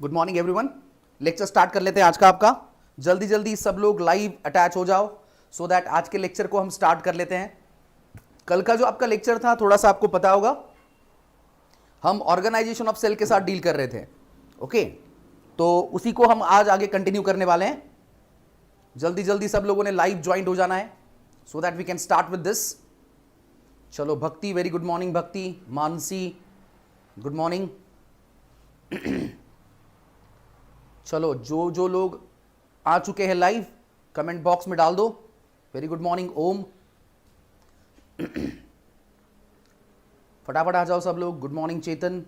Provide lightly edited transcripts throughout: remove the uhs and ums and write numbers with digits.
Good morning everyone. Lecture start कर लेते हैं आज का आपका। जल्दी जल्दी सब लोग लाइव अटैच हो जाओ सो दैट आज के लेक्चर को हम स्टार्ट कर लेते हैं। कल का जो आपका लेक्चर था थोड़ा सा आपको पता होगा, हम ऑर्गेनाइजेशन ऑफ सेल के साथ डील कर रहे थे। ओके, तो उसी को हम आज आगे कंटिन्यू करने वाले हैं। जल्दी जल्दी सब लोगों ने लाइव ज्वाइंट हो जाना है so that we can start with this. चलो Bhakti, very good morning Bhakti. Mansi, good morning. चलो जो जो लोग आ चुके हैं लाइव कमेंट बॉक्स में डाल दो। Very good morning Om. फटाफट आ जाओ सब लोग। Good morning Chetan.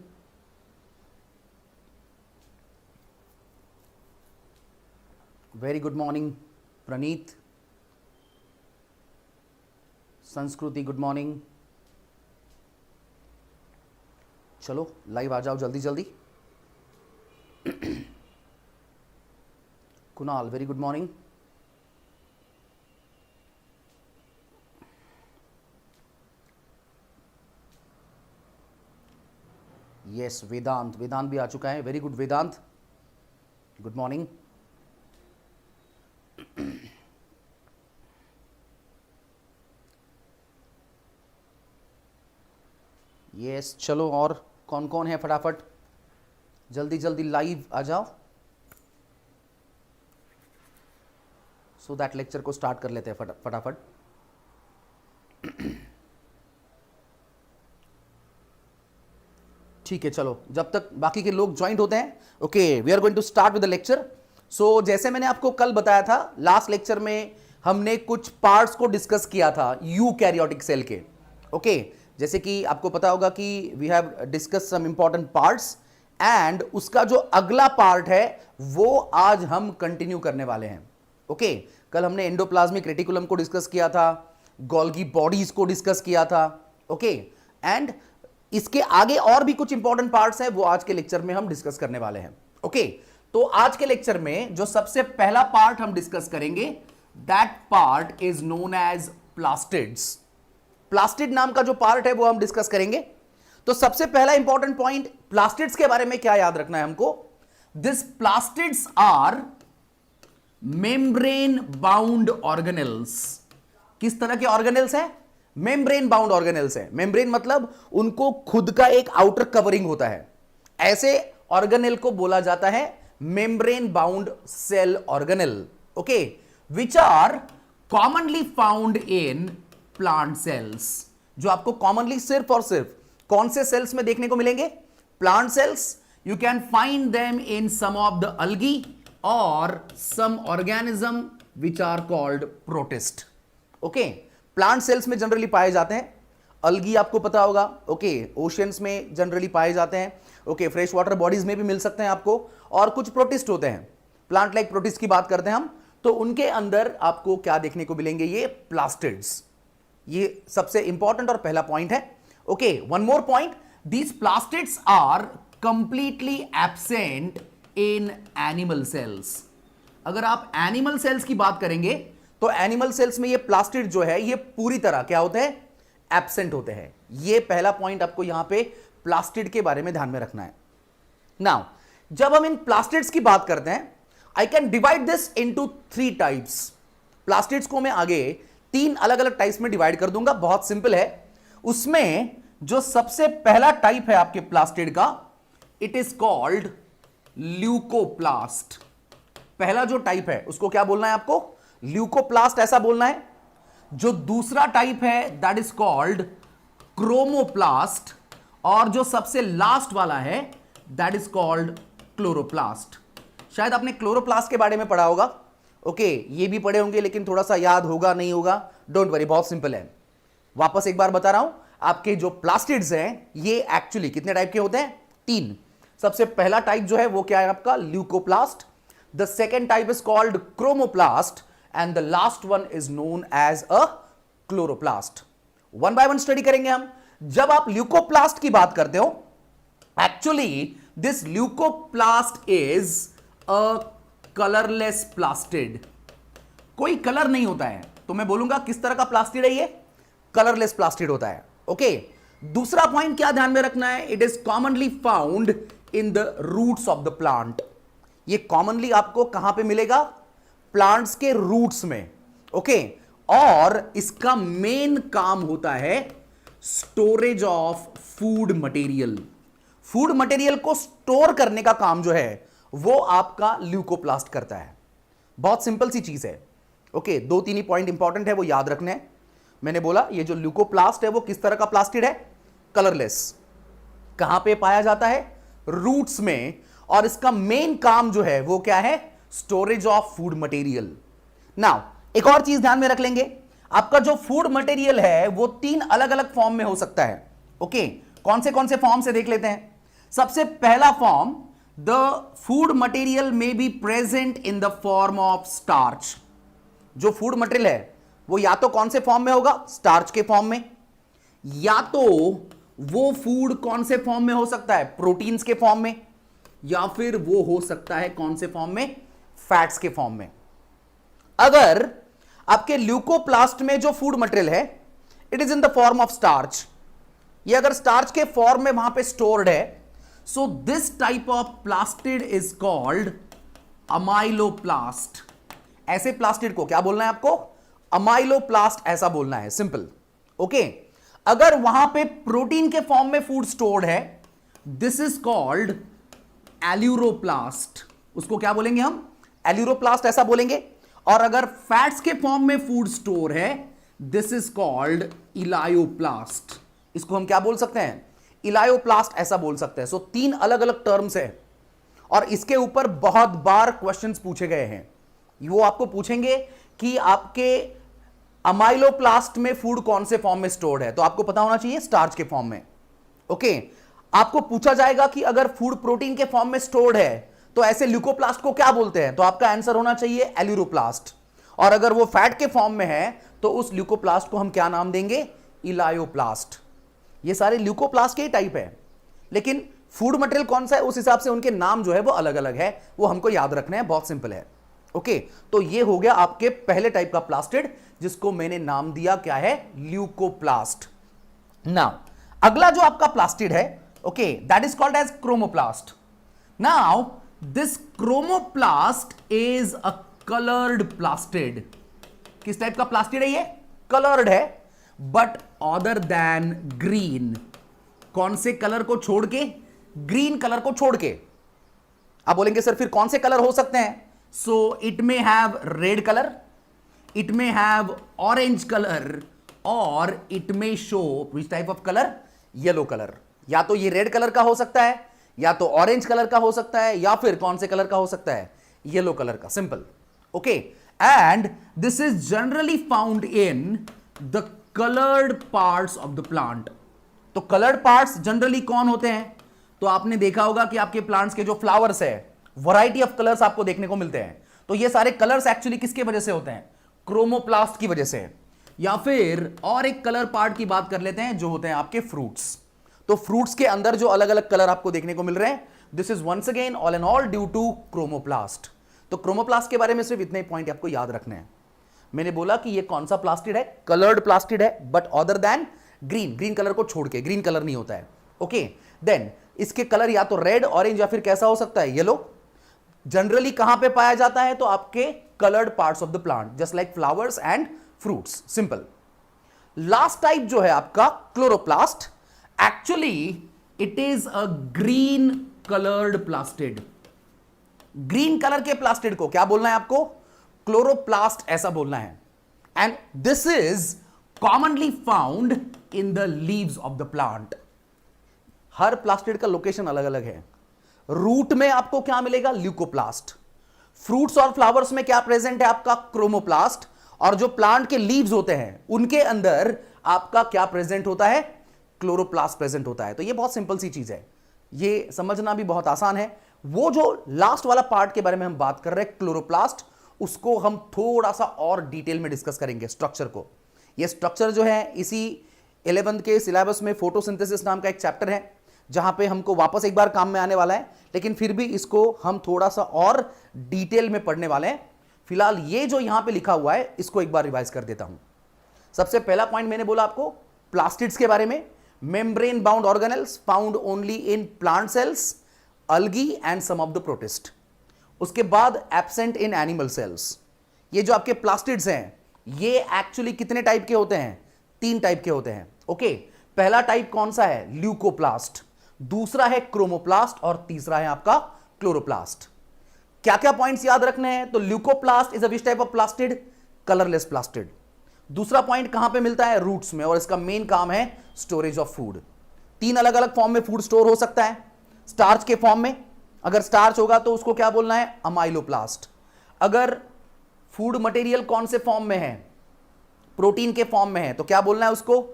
Very good morning Praneet. Sanskriti, good morning. चलो लाइव आ जाओ जल्दी जल्दी। Kunal, very good morning. Yes, Vedant, Vedant भी आ चुका है। Very good Vedant, good morning. Yes, चलो और कौन कौन है फटाफट जल्दी जल्दी लाइव आ जाओ सो दैट लेक्चर को स्टार्ट कर लेते हैं फटाफट। ठीक है, चलो जब तक बाकी के लोग ज्वाइंट होते हैं। Okay, we are going to start with the lecture. So जैसे मैंने आपको कल बताया था, लास्ट लेक्चर में हमने कुछ पार्ट्स को डिस्कस किया था यूकैरियोटिक सेल के। ओके, जैसे कि आपको पता होगा कि we have discuss some important parts and उसका जो अगला पार्ट है वो आज हम कंटिन्यू करने वाले हैं। ओके, कल हमने एंडोप्लाज्मिक रेटिकुलम को डिस्कस किया था, गोल्गी बॉडीज को डिस्कस किया था। ओके, एंड इसके आगे और भी कुछ इंपॉर्टेंट पार्ट्स हैं वो आज के लेक्चर में हम डिस्कस करने वाले हैं। ओके, तो आज के लेक्चर में जो सबसे पहला पार्ट हम डिस्कस करेंगे that part is known as plastids. Plastid नाम का जो पार्ट है वो हम डिस्कस करेंगे। तो सबसे पहला इंपॉर्टेंट पॉइंट प्लास्टिड्स के बारे में क्या याद रखना है हमको। This plastids are membrane bound organelles. किस तरह के ऑर्गेनेल्स हैं? मेम्ब्रेन बाउंड ऑर्गेनेल्स हैं। मेम्ब्रेन मतलब उनको खुद का एक आउटर कवरिंग होता है। ऐसे ऑर्गेनेल को बोला जाता है membrane bound cell organelle. Okay, which are commonly found in plant cells. जो आपको कॉमनली सिर्फ और सिर्फ कौन से सेल्स में देखने को मिलेंगे? Plant cells. You can find them in some of the algae और some organism which are called protist. Okay, plant cells में जनरली पाए जाते हैं। अल्गी आपको पता होगा। ओके, ओशियंस में जनरली पाए जाते हैं। ओके, फ्रेश वाटर बॉडीज में भी मिल सकते हैं आपको। और कुछ प्रोटिस्ट होते हैं, प्लांट लाइक प्रोटिस्ट की बात करते हैं हम, तो उनके अंदर आपको क्या देखने को मिलेंगे? ये प्लास्टिड्स। ये सबसे इंपॉर्टेंट और पहला पॉइंट है। Okay, one more point, these plastids are completely absent in animal cells. अगर आप एनिमल सेल्स की बात करेंगे तो एनिमल सेल्स में ये प्लास्टिड जो है ये पूरी तरह क्या होते हैं? एब्सेंट होते हैं। ये पहला पॉइंट आपको यहां पे प्लास्टिड के बारे में ध्यान में रखना है। नाउ जब हम इन प्लास्टिड्स की बात करते हैं, I can divide this into 3 types. Plastids को मैं आगे 3 अलग अलग टाइप्स में डिवाइड कर दूंगा। बहुत सिंपल है। उसमें जो सबसे पहला टाइप है आपके प्लास्टिड का, इट इज कॉल्ड ल्यूकोप्लास्ट। पहला जो टाइप है उसको क्या बोलना है आपको? ल्यूकोप्लास्ट, ऐसा बोलना है। जो दूसरा टाइप है दैट इज कॉल्ड क्रोमोप्लास्ट। और जो सबसे लास्ट वाला है दैट इज कॉल्ड क्लोरोप्लास्ट। शायद आपने क्लोरोप्लास्ट के बारे में पढ़ा होगा। ओके, ये भी पढ़े होंगे लेकिन थोड़ा सा याद होगा नहीं होगा, डोंट वरी, बहुत सिंपल है। वापस एक बार बता रहा हूं, आपके जो प्लास्टिड्स हैं ये एक्चुअली कितने टाइप के होते हैं? 3। सबसे पहला टाइप जो है वो क्या है आपका? Leucoplast. The second type is called chromoplast and the last one is known as a chloroplast. One by one study करेंगे हम। जब आप ल्यूकोप्लास्ट की बात करते हो, actually this leucoplast is a colourless plastid. कोई कलर नहीं होता है, तो मैं बोलूंगा किस तरह का प्लास्टिड है? ये कलरलेस प्लास्टिड होता है। ओके, दूसरा पॉइंट क्या ध्यान में रखना है? It is commonly found in the roots of the plant. ये कॉमनली आपको कहां पे मिलेगा? प्लांट्स के रूट्स में। ओके, और इसका मेन काम होता है storage of food material. Food material को स्टोर करने का काम जो है वो आपका ल्यूकोप्लास्ट करता है। बहुत सिंपल सी चीज है। ओके, दो तीन ही पॉइंट इंपॉर्टेंट है, वो याद रखने हैं। मैंने बोला ये जो ल्यूकोप्लास्ट है वो किस तरह का प्लास्टिड है? कलरलेस। कहां पे पाया जाता है? रूट्स में। और इसका मेन काम जो है वो क्या है? Storage of food material. Now एक और चीज ध्यान में रख लेंगे, आपका जो फूड मटेरियल है वो तीन अलग अलग फॉर्म में हो सकता है। ओके, कौन से फॉर्म से देख लेते हैं। सबसे पहला फॉर्म, द फूड मटेरियल में be present in the form of starch. जो फूड मटेरियल है वो या तो कौन से फॉर्म में होगा? स्टार्च के फॉर्म में। या तो वो फूड कौन से फॉर्म में हो सकता है? प्रोटीन्स के फॉर्म में। या फिर वो हो सकता है कौन से फॉर्म में? फैट्स के फॉर्म में। अगर आपके ल्यूकोप्लास्ट में जो फूड मटेरियल है it is in the form of starch, ये अगर स्टार्च के फॉर्म में वहां पे स्टोर्ड है, so this type of plastid is called amyloplast. ऐसे प्लास्टिड को क्या बोलना है आपको? अमाइलोप्लास्ट, ऐसा बोलना है, सिंपल। ओके, अगर वहां पे प्रोटीन के फॉर्म में फूड स्टोर्ड है, दिस इज कॉल्ड एल्यूरोप्लास्ट। उसको क्या बोलेंगे हम? एल्यूरोप्लास्ट, ऐसा बोलेंगे। और अगर फैट्स के फॉर्म में फूड स्टोर है, दिस इज कॉल्ड इलायोप्लास्ट। इसको हम क्या बोल सकते हैं? इलायोप्लास्ट, ऐसा बोल सकते हैं। सो तीन अलग अलग टर्म्स है और इसके ऊपर बहुत बार क्वेश्चंस पूछे गए हैं। वो आपको पूछेंगे कि आपके अमाइलोप्लास्ट में फूड कौन से फॉर्म में स्टोर्ड है, तो आपको पता होना चाहिए स्टार्च के फॉर्म में। ओके, आपको पूछा जाएगा कि अगर फूड प्रोटीन के फॉर्म में स्टोर्ड है तो ऐसे ल्यूकोप्लास्ट को क्या बोलते हैं, तो आपका आंसर होना चाहिए एल्यूरोप्लास्ट। और अगर वो फैट के फॉर्म में है तो उस ल्यूकोप्लास्ट को हम क्या नाम देंगे? इलायोप्लास्ट। ये सारे ल्यूकोप्लास्ट के ही टाइप है, लेकिन फूड मटेरियल कौन सा है उस हिसाब से उनके नाम जो है वो अलग अलग है, वो हमको याद रखना है, बहुत सिंपल है। ओके, तो ये हो गया आपके पहले टाइप का प्लास्टिड, जिसको मैंने नाम दिया क्या है? ल्यूकोप्लास्ट। नाउ अगला जो आपका प्लास्टिड है, okay, that is called as chromoplast. Now this chromoplast is a coloured plastid. किस टाइप का प्लास्टिड है ये? कलर्ड है, बट अदर देन ग्रीन। कौन से कलर को छोड़ के? ग्रीन कलर को छोड़ के। आप बोलेंगे सर फिर कौन से कलर हो सकते हैं? So it may have red colour, it may have orange colour, और it may show which type of colour? Yellow colour. या तो ये रेड कलर का हो सकता है, या तो ऑरेंज कलर का हो सकता है, या फिर कौन से कलर का हो सकता है? येलो कलर का, simple. Okay, and this is generally found in the coloured parts of the plant. तो कलर्ड पार्ट्स जनरली कौन होते हैं? तो आपने देखा होगा कि आपके प्लांट्स के जो फ्लावर्स है, वैरायटी ऑफ कलर्स आपको देखने को मिलते हैं। तो ये सारे कलर्स एक्चुअली किसके वजह से होते हैं? क्रोमोप्लास्ट की वजह से। या फिर और एक कलर पार्ट की बात कर लेते हैं जो होते हैं आपके फ्रूट्स। तो फ्रूट्स के अंदर जो अलग अलग कलर आपको देखने को मिल रहे हैं, this is once again all and all due to chromoplast. तो क्रोमोप्लास्ट के बारे में सिर्फ इतने पॉइंट आपको याद रखने हैं। मैंने बोला कि ये कौन सा प्लास्टिड है? कलर्ड प्लास्टिड है, but other than green. Green colour को छोड़ के, ग्रीन कलर नहीं होता है। ओके, देन इसके कलर या तो रेड, ऑरेंज, या फिर कैसा हो सकता है? येलो। जनरली कहां पे पाया जाता है? तो आपके coloured parts of the plant, just like flowers and fruits, simple. Last type जो है आपका chloroplast, actually it is a green coloured plastid. Green colour के प्लास्टिड को क्या बोलना है आपको? क्लोरोप्लास्ट, ऐसा बोलना है। And this is commonly found in the leaves of the plant. Her plastid का लोकेशन अलग अलग है। रूट में आपको क्या मिलेगा? ल्यूकोप्लास्ट। फ्रूट्स और फ्लावर्स में क्या प्रेजेंट है आपका? क्रोमोप्लास्ट। और जो प्लांट के लीव्स होते हैं उनके अंदर आपका क्या प्रेजेंट होता है? क्लोरोप्लास्ट प्रेजेंट होता है। तो ये बहुत सिंपल सी चीज है, ये समझना भी बहुत आसान है। वो जो लास्ट वाला पार्ट के बारे में हम बात कर रहे हैं, क्लोरोप्लास्ट, उसको हम थोड़ा सा और डिटेल में डिस्कस करेंगे, स्ट्रक्चर को। ये स्ट्रक्चर जो है इसी 11th के सिलेबस में फोटोसिंथेसिस नाम का एक चैप्टर है, जहां पे हमको वापस एक बार काम में आने वाला है, लेकिन फिर भी इसको हम थोड़ा सा और डिटेल में पढ़ने वाले हैं। फिलहाल ये जो यहां पे लिखा हुआ है इसको एक बार रिवाइज कर देता हूं। सबसे पहला पॉइंट मैंने बोला आपको प्लास्टिड्स के बारे में, membrane bound organelles found only in plant cells, algae and some of the protist. उसके बाद एब्सेंट इन एनिमल सेल्स। ये जो आपके प्लास्टिड्स हैं ये एक्चुअली कितने टाइप के होते हैं? 3 टाइप के होते हैं। ओके, पहला टाइप कौन सा है? ल्यूकोप्लास्ट, दूसरा है क्रोमोप्लास्ट और तीसरा है आपका क्लोरोप्लास्ट। क्या क्या पॉइंट्स याद रखने हैं? तो leucoplast is a which type of plastid? Colourless plastid. दूसरा पॉइंट कहां पे मिलता है? रूट्स में, और इसका मेन काम है स्टोरेज ऑफ फूड। 3 अलग अलग फॉर्म में फूड स्टोर हो सकता है। स्टार्च के फॉर्म में, अगर स्टार्च होगा तो उसको क्या बोलना है? अमाइलोप्लास्ट। अगर फूड मटेरियल कौन से फॉर्म में है? प्रोटीन के फॉर्म में है, तो क्या बोलना है उसको?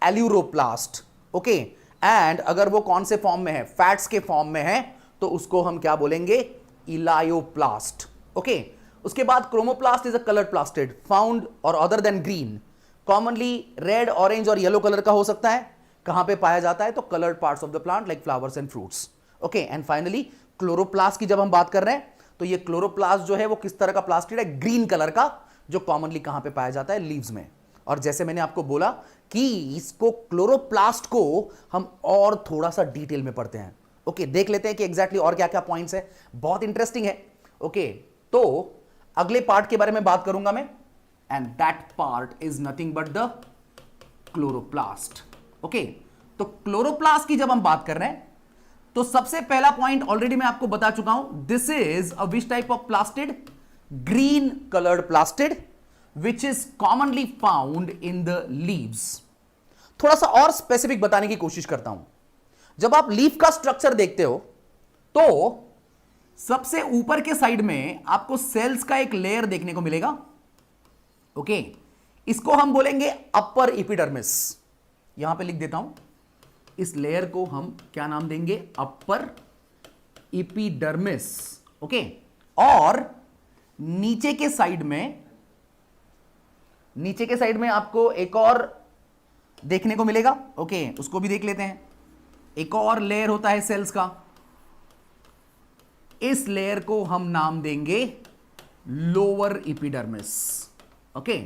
एल्यूरोप्लास्ट। ओके, एंड अगर वो कौन से फॉर्म में है? फैट्स के फॉर्म में है, तो उसको हम क्या बोलेंगे? इलायोप्लास्ट। ओके, उसके बाद chromoplast is a coloured plastid found और other than green, commonly red, orange और येलो कलर का हो सकता है। कहां पे पाया जाता है? तो coloured parts of the plant like flowers and fruits. Okay, and finally chloroplast की जब हम बात कर रहे हैं तो ये क्लोरोप्लास्ट जो है वो किस तरह का प्लास्टिड है? ग्रीन कलर का, जो कॉमनली कहां पे पाया जाता है? लीव्स में। और जैसे मैंने आपको बोला कि इसको क्लोरोप्लास्ट को हम और थोड़ा सा डिटेल में पढ़ते हैं। ओके, देख लेते हैं कि एग्जैक्टली और क्या क्या पॉइंट्स है। बहुत इंटरेस्टिंग है। ओके, तो अगले पार्ट के बारे में बात करूंगा मैं, and that part is nothing but the chloroplast. Okay, तो क्लोरोप्लास्ट की जब हम बात कर रहे हैं तो सबसे पहला पॉइंट ऑलरेडी मैं आपको बता चुका हूं, this is a which type of plastid? Green coloured plastid which is commonly found in the leaves. थोड़ा सा और स्पेसिफिक बताने की कोशिश करता हूं। जब आप लीफ का स्ट्रक्चर देखते हो तो सबसे ऊपर के साइड में आपको सेल्स का एक लेयर देखने को मिलेगा। ओके, इसको हम बोलेंगे अपर एपिडर्मिस। यहां पे लिख देता हूं, इस लेयर को हम क्या नाम देंगे? Upper epidermis. ओके, और नीचे के साइड में आपको एक और देखने को मिलेगा। ओके, उसको भी देख लेते हैं। एक और लेयर होता है सेल्स का, इस लेयर को हम नाम देंगे लोअर एपिडर्मिस। ओके,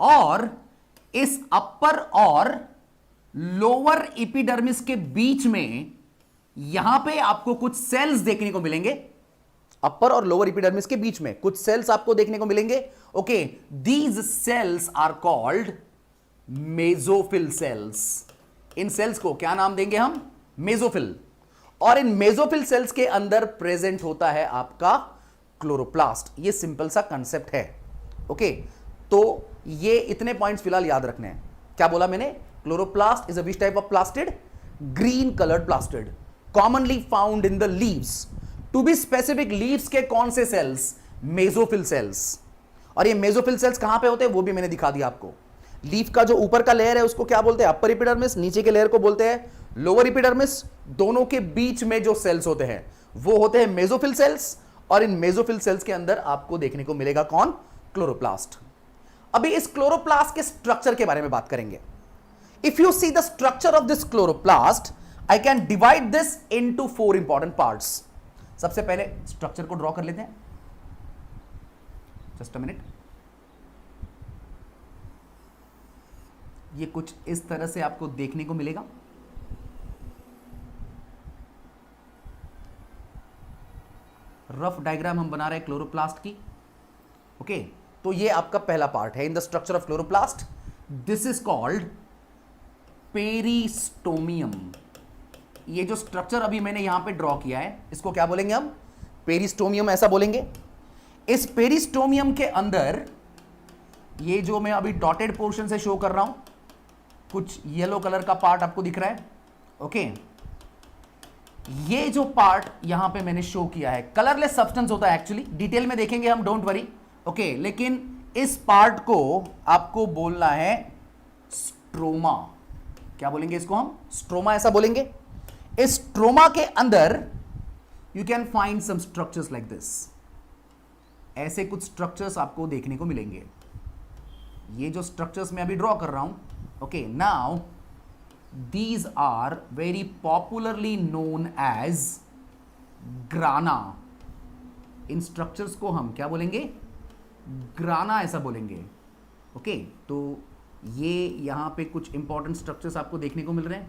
और इस अपर और लोअर एपिडर्मिस के बीच में यहां पे आपको कुछ सेल्स देखने को मिलेंगे। अपर और लोअर एपिडर्मिस के बीच में कुछ सेल्स आपको देखने को मिलेंगे। Okay, these cells are called mesophyll cells. इन सेल्स को क्या नाम देंगे हम? मेसोफिल। और इन मेसोफिल सेल्स के अंदर प्रेजेंट होता है आपका क्लोरोप्लास्ट। ये सिंपल सा कंसेप्ट है। ओके, तो ये इतने पॉइंट्स फिलहाल याद रखने हैं। क्या बोला मैंने? Chloroplast is a which type of plastid? Green coloured plastid, commonly found in the leaves. To be specific, leaves के कौन से सेल्स? Mesophyll cells. और ये मेसोफिल सेल्स कहां पे होते हैं वो भी मैंने दिखा दिया आपको। लीफ का जो ऊपर का लेयर है उसको क्या बोलते हैं? Upper epidermis. नीचे के लेयर को बोलते हैं लोअर एपिडर्मिस। दोनों के बीच में जो सेल्स होते हैं वो होते हैं मेसोफिल सेल्स, और इन मेसोफिल सेल्स के अंदर आपको देखने को मिलेगा कौन? क्लोरोप्लास्ट। अभी इस क्लोरोप्लास्ट के स्ट्रक्चर के बारे में बात करेंगे। If you see the structure of this chloroplast, I can divide this into 4 important parts. सबसे पहले स्ट्रक्चर को ड्रॉ कर लेते हैं। Just a minute. ये कुछ इस तरह से आपको देखने को मिलेगा। रफ डायग्राम हम बना रहे हैं क्लोरोप्लास्ट की। ओके, तो ये आपका पहला पार्ट है in the structure of chloroplast. This is called peristomium. ये जो स्ट्रक्चर अभी मैंने यहां पे ड्रॉ किया है इसको क्या बोलेंगे हम? पेरिस्टोमियम, ऐसा बोलेंगे। इस पेरिस्टोमियम के अंदर ये जो मैं अभी डॉटेड पोर्शन से शो कर रहा हूं, कुछ येलो कलर का पार्ट आपको दिख रहा है। ओके, ये जो पार्ट यहां पे मैंने शो किया है कलरलेस सब्सटेंस होता है एक्चुअली, डिटेल में देखेंगे हम, डोंट वरी। ओके, लेकिन इस पार्ट को आपको बोलना है स्ट्रोमा। क्या बोलेंगे इसको हम? स्ट्रोमा, ऐसा बोलेंगे। इस स्ट्रोमा के अंदर you can find some structures like this. ऐसे कुछ स्ट्रक्चर्स आपको देखने को मिलेंगे। ये जो स्ट्रक्चर्स मैं अभी ड्रॉ कर रहा हूं, okay, now these are very popularly known as grana। In structures को हम क्या बोलेंगे? ग्राना, ऐसा बोलेंगे। ओके, तो ये यहां पे कुछ इंपॉर्टेंट स्ट्रक्चर्स आपको देखने को मिल रहे हैं।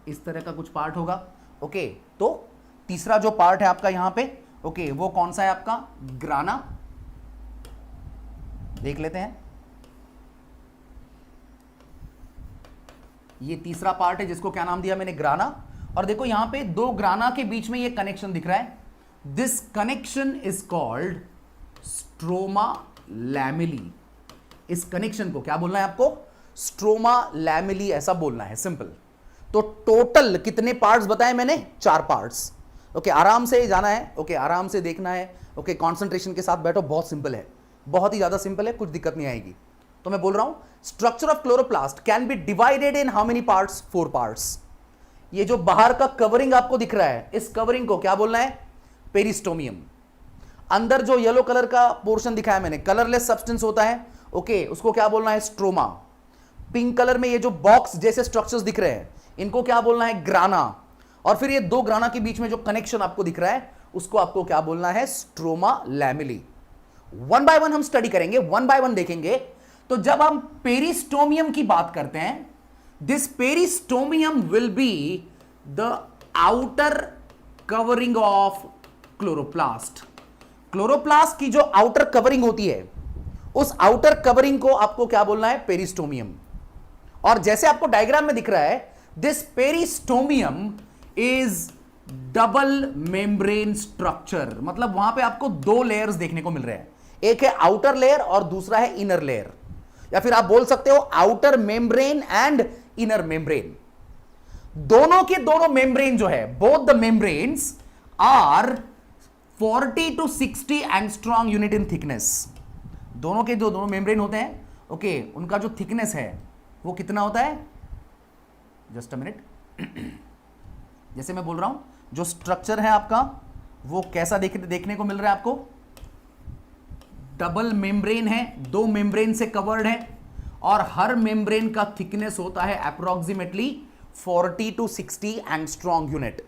इस तरह का कुछ पार्ट होगा। ओके, तो तीसरा जो पार्ट है आपका यहां पे, ओके, वो कौन सा है आपका? ग्राना। देख लेते हैं, ये तीसरा पार्ट है जिसको क्या नाम दिया मैंने? ग्राना। और देखो यहां पे दो ग्राना के बीच में ये कनेक्शन दिख रहा है, this connection is called stroma lamellae. इस कनेक्शन को क्या बोलना है आपको? स्ट्रोमा लैमेली, ऐसा बोलना है, सिंपल। तो टोटल कितने पार्ट्स बताए मैंने? 4 पार्ट्स। ओके, आराम से जाना है, ओके, आराम से देखना है, ओके, कंसंट्रेशन के साथ बैठो, बहुत सिंपल है, बहुत ही ज्यादा सिंपल है, कुछ दिक्कत नहीं आएगी। तो मैं बोल रहा हूं, structure of chloroplast can be divided in how many parts? 4 parts. ये जो बाहर का कवरिंग आपको दिख रहा है, इस कवरिंग को क्या बोलना है? पेरिस्टोमियम। अंदर जो येलो कलर का पोर्शन दिखाया मैंने, कलरलेस सब्सटेंस होता है, ओके, उसको क्या बोलना है? स्ट्रोमा। पिंक कलर में ये जो बॉक्स जैसे स्ट्रक्चर्स दिख रहे हैं, इनको क्या बोलना है? ग्राना। और फिर ये दो ग्राना के बीच में जो कनेक्शन आपको दिख रहा है, उसको आपको क्या बोलना है? Stroma lamellae. One by one हम स्टडी करेंगे, वन बाय वन देखेंगे। तो जब हम पेरिस्टोमियम की बात करते हैं, this peristomium will be the outer covering of chloroplast. Chloroplast की जो आउटर कवरिंग होती है, उस आउटर कवरिंग को आपको क्या बोलना है? पेरिस्टोमियम। और जैसे आपको डायग्राम में दिख रहा है, this peristomium is double membrane structure. मतलब वहां पे आपको 2 लेयर्स देखने को मिल रहे हैं, एक है आउटर लेयर और दूसरा है इनर लेयर, या फिर आप बोल सकते हो outer membrane and inner membrane. दोनों के दोनों मेम्ब्रेन जो है, both the membranes are 40 to 60 angstrom unit in thickness. दोनों के जो दोनों मेम्ब्रेन होते हैं, ओके, उनका जो थिकनेस है वो कितना होता है? Just a minute. जैसे मैं बोल रहा हूं, जो स्ट्रक्चर है आपका वो कैसा देखने को मिल रहा है आपको? डबल मेम्ब्रेन है, 2 मेम्ब्रेन से कवर्ड है, और हर मेम्ब्रेन का थिकनेस होता है approximately 40 to 60 angstrom unit.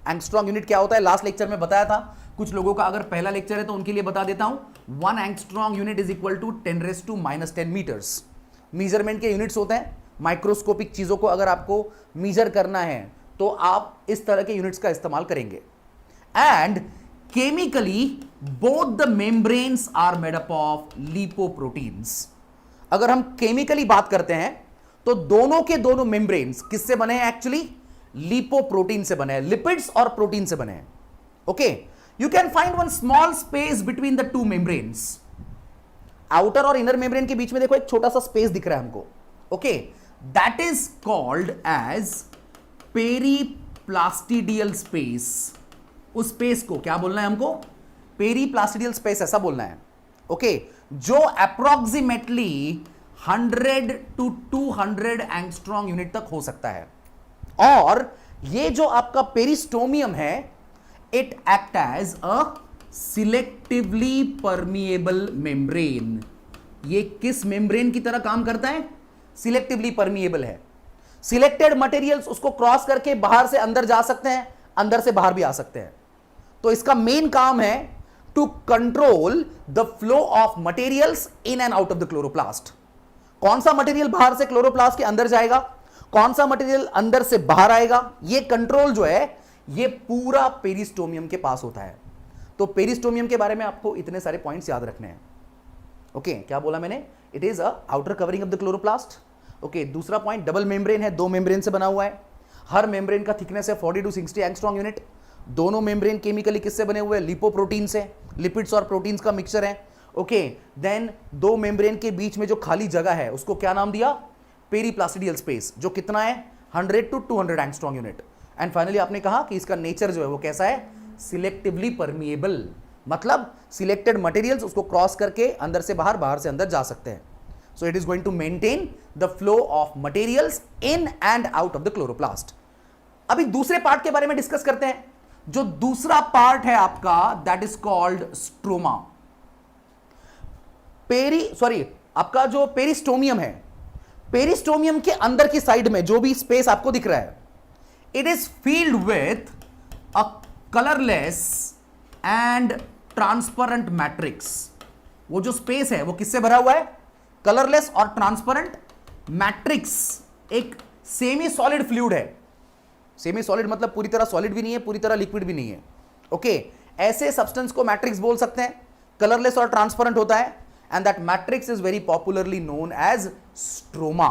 Angstrom unit क्या होता है? लास्ट लेक्चर में बताया था। कुछ लोगों का अगर पहला लेक्चर है तो उनके लिए बता देता हूं, 1 angstrom unit is equal to 10⁻⁻10 metres. Measurement के यूनिट्स होते हैं। माइक्रोस्कोपिक चीजों को अगर आपको मेजर करना है तो आप इस तरह के यूनिट्स का इस्तेमाल करेंगे। And chemically both the membranes are made up of lipoproteins. अगर हम केमिकली बात करते हैं तो दोनों के दोनों मेम्ब्रेन्स किससे बने हैं? एक्चुअली लिपोप्रोटीन से बने हैं, लिपिड्स और प्रोटीन से बने हैं। Okay, you can find one small space between the 2 membranes. Outer और इनर मेम्ब्रेन के बीच में देखो एक छोटा सा स्पेस दिख रहा है हमको, okay, that is called as periplastidial space. उस स्पेस को क्या बोलना है हमको? पेरीप्लास्टिडियल स्पेस, ऐसा बोलना है, ओके, जो अप्रोक्सीमेटली 100 to 200 एंगस्ट्रॉम यूनिट तक हो सकता है। और ये जो आपका पेरिस्टोमियम है, it act as a selectively permeable membrane. ये किस मेम्ब्रेन की तरह काम करता है? सिलेक्टिवली परमिएबल है। सिलेक्टेड मटेरियल्स उसको क्रॉस करके बाहर से अंदर जा सकते हैं, अंदर से बाहर भी आ सकते हैं। तो इसका मेन काम है to control the flow of materials in and out of the chloroplast. कौन सा मटेरियल बाहर से क्लोरोप्लास्ट के अंदर जाएगा, कौन सा मटेरियल अंदर से बाहर आएगा, ये कंट्रोल जो है ये पूरा पेरिस्टोमियम के पास होता है। तो पेरिस्टोमियम के बारे में आपको इतने सारे पॉइंट्स याद रखने हैं। ओके, क्या बोला मैंने? It is a outer covering of the chloroplast. Okay, दूसरा पॉइंट, डबल मेम्ब्रेन है, 2 मेम्ब्रेन से बना हुआ है। हर मेम्ब्रेन का थिकनेस है 40 to 60 एंगस्ट्रॉम यूनिट। दोनों मेम्ब्रेन केमिकली किससे बने हुए हैं? लिपोप्रोटीन से, लिपिड्स और प्रोटीन्स का मिक्सचर है। ओके, देन 2 मेम्ब्रेन के बीच में जो खाली जगह है उसको क्या नाम दिया? पेरीप्लास्टिडियल स्पेस, जो कितना है? 100 to 200 angstrom unit. And finally आपने कहा कि इसका नेचर जो है वो कैसा है? सिलेक्टिवली परमिएबल, मतलब सिलेक्टेड मटेरियल्स उसको क्रॉस करके अंदर से बाहर, बाहर से अंदर जा सकते हैं। So it is going to maintain the flow of materials in and out of the chloroplast. अभी दूसरे पार्ट के बारे में डिस्कस करते हैं। जो दूसरा पार्ट है आपका, दैट इज कॉल्ड स्ट्रोमा। आपका जो पेरिस्टोमियम है, पेरिस्टोमियम के अंदर की साइड में जो भी स्पेस आपको दिख रहा है, it is field with a colourless and transparent matrix. वो जो स्पेस है वो किससे भरा हुआ है? कलरलेस और ट्रांसपेरेंट मैट्रिक्स। एक सेमी सॉलिड फ्लूइड है, सेमी सॉलिड मतलब पूरी तरह सॉलिड भी नहीं है, पूरी तरह लिक्विड भी नहीं है। ओके, ऐसे सब्सटेंस को मैट्रिक्स बोल सकते हैं, कलरलेस और ट्रांसपेरेंट होता है, and that matrix is very popularly known as stroma.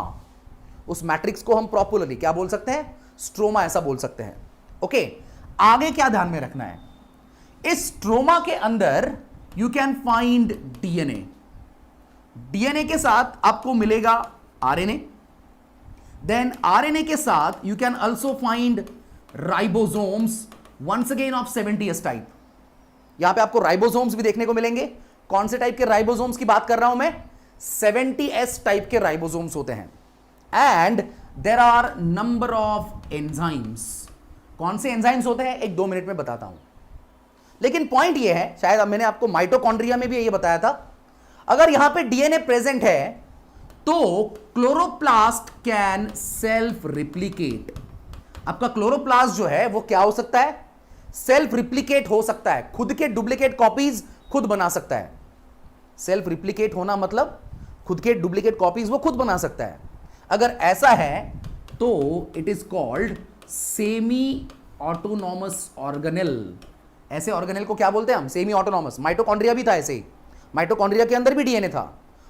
उस मैट्रिक्स को हम पॉपुलरली क्या बोल सकते हैं? स्ट्रोमा ऐसा बोल सकते हैं। ओके, आगे क्या ध्यान में रखना है, इस स्ट्रोमा के अंदर you can find DNA. DNA के साथ आपको मिलेगा आरएनए, देन आरएनए के साथ you can also find ribosomes, once again of 70s type. यहां पे आपको राइबोसोम्स भी देखने को मिलेंगे। कौन से टाइप के राइबोसोम्स की बात कर रहा हूं मैं? 70s टाइप के राइबोसोम्स होते हैं। And there are number of enzymes. कौन से एंजाइम्स होते हैं? 1-2 मिनट में बताता हूं, लेकिन पॉइंट यह है, शायद अब मैंने आपको माइटोकॉन्ड्रिया में भी यह बताया था, अगर यहां पे डीएनए प्रेजेंट है तो क्लोरोप्लास्ट कैन सेल्फ रिप्लिकेट। आपका क्लोरोप्लास्ट जो है वो क्या हो सकता है? सेल्फ रिप्लिकेट हो सकता है, खुद के डुप्लीकेट कॉपीज खुद बना सकता है। सेल्फ रिप्लिकेट होना मतलब खुद के डुप्लीकेट कॉपीज वो खुद बना सकता है। अगर ऐसा है तो it is called semi autonomous organelle. ऐसे ऑर्गेनेल को क्या बोलते हैं हम? Semi autonomous. माइटोकॉन्ड्रिया भी था ऐसे ही, माइटोकॉन्ड्रिया के अंदर भी डीएनए था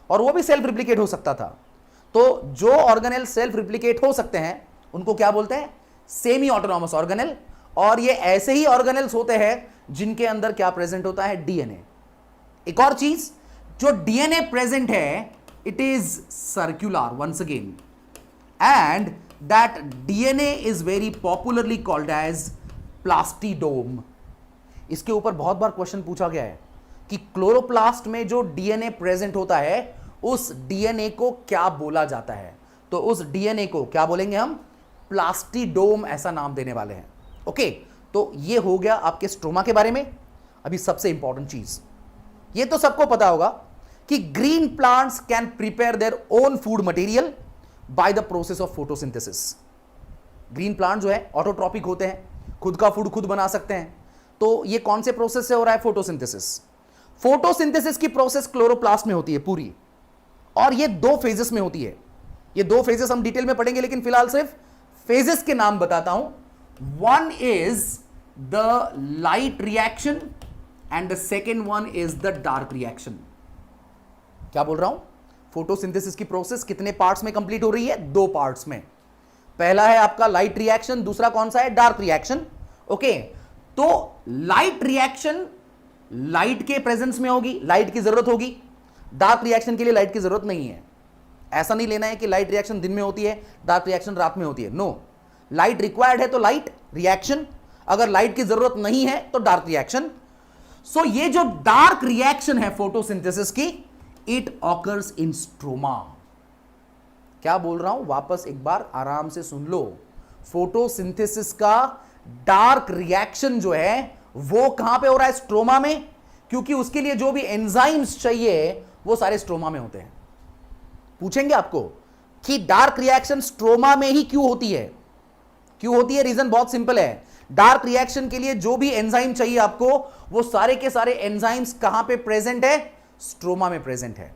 और वो भी सेल्फ रिप्लिकेट हो सकता था। तो जो ऑर्गेनेल सेल्फ रिप्लिकेट हो सकते हैं उनको क्या बोलते हैं? Semi autonomous organelle. और ये ऐसे ही ऑर्गेनेल्स होते हैं जिनके अंदर क्या प्रेजेंट होता है? डीएनए। एक और चीज, जो डीएनए प्रेजेंट है it is circular once again, and that DNA is very popularly called as plastidome. इसके ऊपर बहुत बार क्वेश्चन पूछा गया है कि क्लोरोप्लास्ट में जो डीएनए प्रेजेंट होता है उस डीएनए को क्या बोला जाता है? तो उस डीएनए को क्या बोलेंगे हम? प्लास्टिडोम ऐसा नाम देने वाले हैं। ओके, तो ये हो गया आपके स्ट्रोमा के बारे में। अभी सबसे इंपॉर्टेंट चीज, ये तो सबको पता होगा कि green plants can prepare their own food material by the process of photosynthesis. Green plant जो है ऑटोट्रॉपिक होते हैं, खुद का फूड खुद बना सकते हैं। तो ये कौन से प्रोसेस से हो रहा है? फोटोसिंथेसिस। फोटोसिंथेसिस की प्रोसेस क्लोरोप्लास्ट में होती है पूरी, और ये 2 फेजेस में होती है। ये 2 फेजेस हम डिटेल में पढ़ेंगे, लेकिन फिलहाल सिर्फ फेजेस के नाम बताता हूं। One is the light reaction and the second one is the dark reaction. क्या बोल रहा हूं? फोटोसिंथेसिस की प्रोसेस कितने पार्ट्स में कंप्लीट हो रही है? 2 पार्ट्स में। पहला है आपका लाइट रिएक्शन, दूसरा कौन सा है? Dark reaction. ओके, तो लाइट रिएक्शन लाइट के प्रेजेंस में होगी, लाइट की जरूरत होगी। डार्क रिएक्शन के लिए लाइट की जरूरत नहीं है। ऐसा नहीं लेना है कि लाइट रिएक्शन दिन में होती है, डार्क रिएक्शन रात में होती है। नो, लाइट रिक्वायर्ड है तो लाइट रिएक्शन, अगर लाइट की जरूरत नहीं है तो डार्क रिएक्शन। सो ये जो डार्क रिएक्शन है फोटोसिंथेसिस की, इट ऑकर्स इन स्ट्रोमा। क्या बोल रहा हूं? वापस एक बार आराम से सुन लो। फोटोसिंथेसिस का डार्क रिएक्शन जो है वो कहां पे हो रहा है? स्ट्रोमा में, क्योंकि उसके लिए जो भी एंजाइम्स चाहिए वो सारे स्ट्रोमा में होते हैं। पूछेंगे आपको कि डार्क रिएक्शन स्ट्रोमा में ही क्यों होती है? क्यों होती है? रीजन बहुत सिंपल है। डार्क रिएक्शन के लिए जो भी एंजाइम चाहिए आपको, वो सारे के सारे एंजाइम्स कहां पे प्रेजेंट है? स्ट्रोमा में प्रेजेंट है।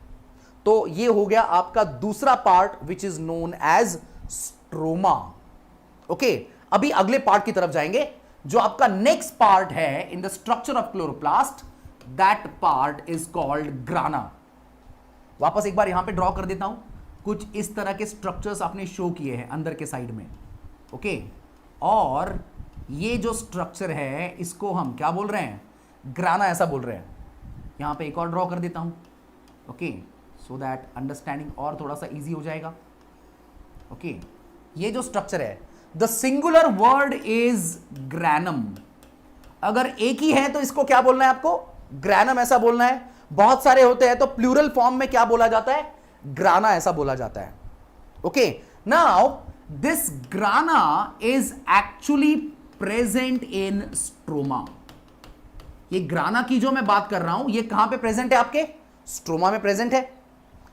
तो ये हो गया आपका दूसरा part which is known as stroma. Okay, अभी अगले पार्ट की तरफ जाएंगे, जो आपका नेक्स्ट पार्ट है in the structure of chloroplast. That part is called ग्राना। वापस एक बार यहां पे ड्रॉ कर देता हूं। कुछ इस तरह के स्ट्रक्चर्स आपने शो किए हैं अंदर के साइड में। ओके, और ये जो स्ट्रक्चर है इसको हम क्या बोल रहे हैं? ग्राना ऐसा बोल रहे हैं। यहां पे एक और ड्रॉ कर देता हूं। ओके, सो दैट अंडरस्टैंडिंग और थोड़ा सा इजी हो जाएगा। ओके, ये जो स्ट्रक्चर है, the singular word is granum. अगर एक ही है तो इसको क्या बोलना है आपको? ग्रैनम ऐसा बोलना है। बहुत सारे होते हैं तो प्लूरल फॉर्म में क्या बोला जाता है? ग्राना ऐसा बोला जाता है। Okay, now this ग्राना is actually present in stroma. ये ग्राना की जो मैं बात कर रहा हूं ये कहां पे प्रेजेंट है? आपके स्ट्रोमा में प्रेजेंट है।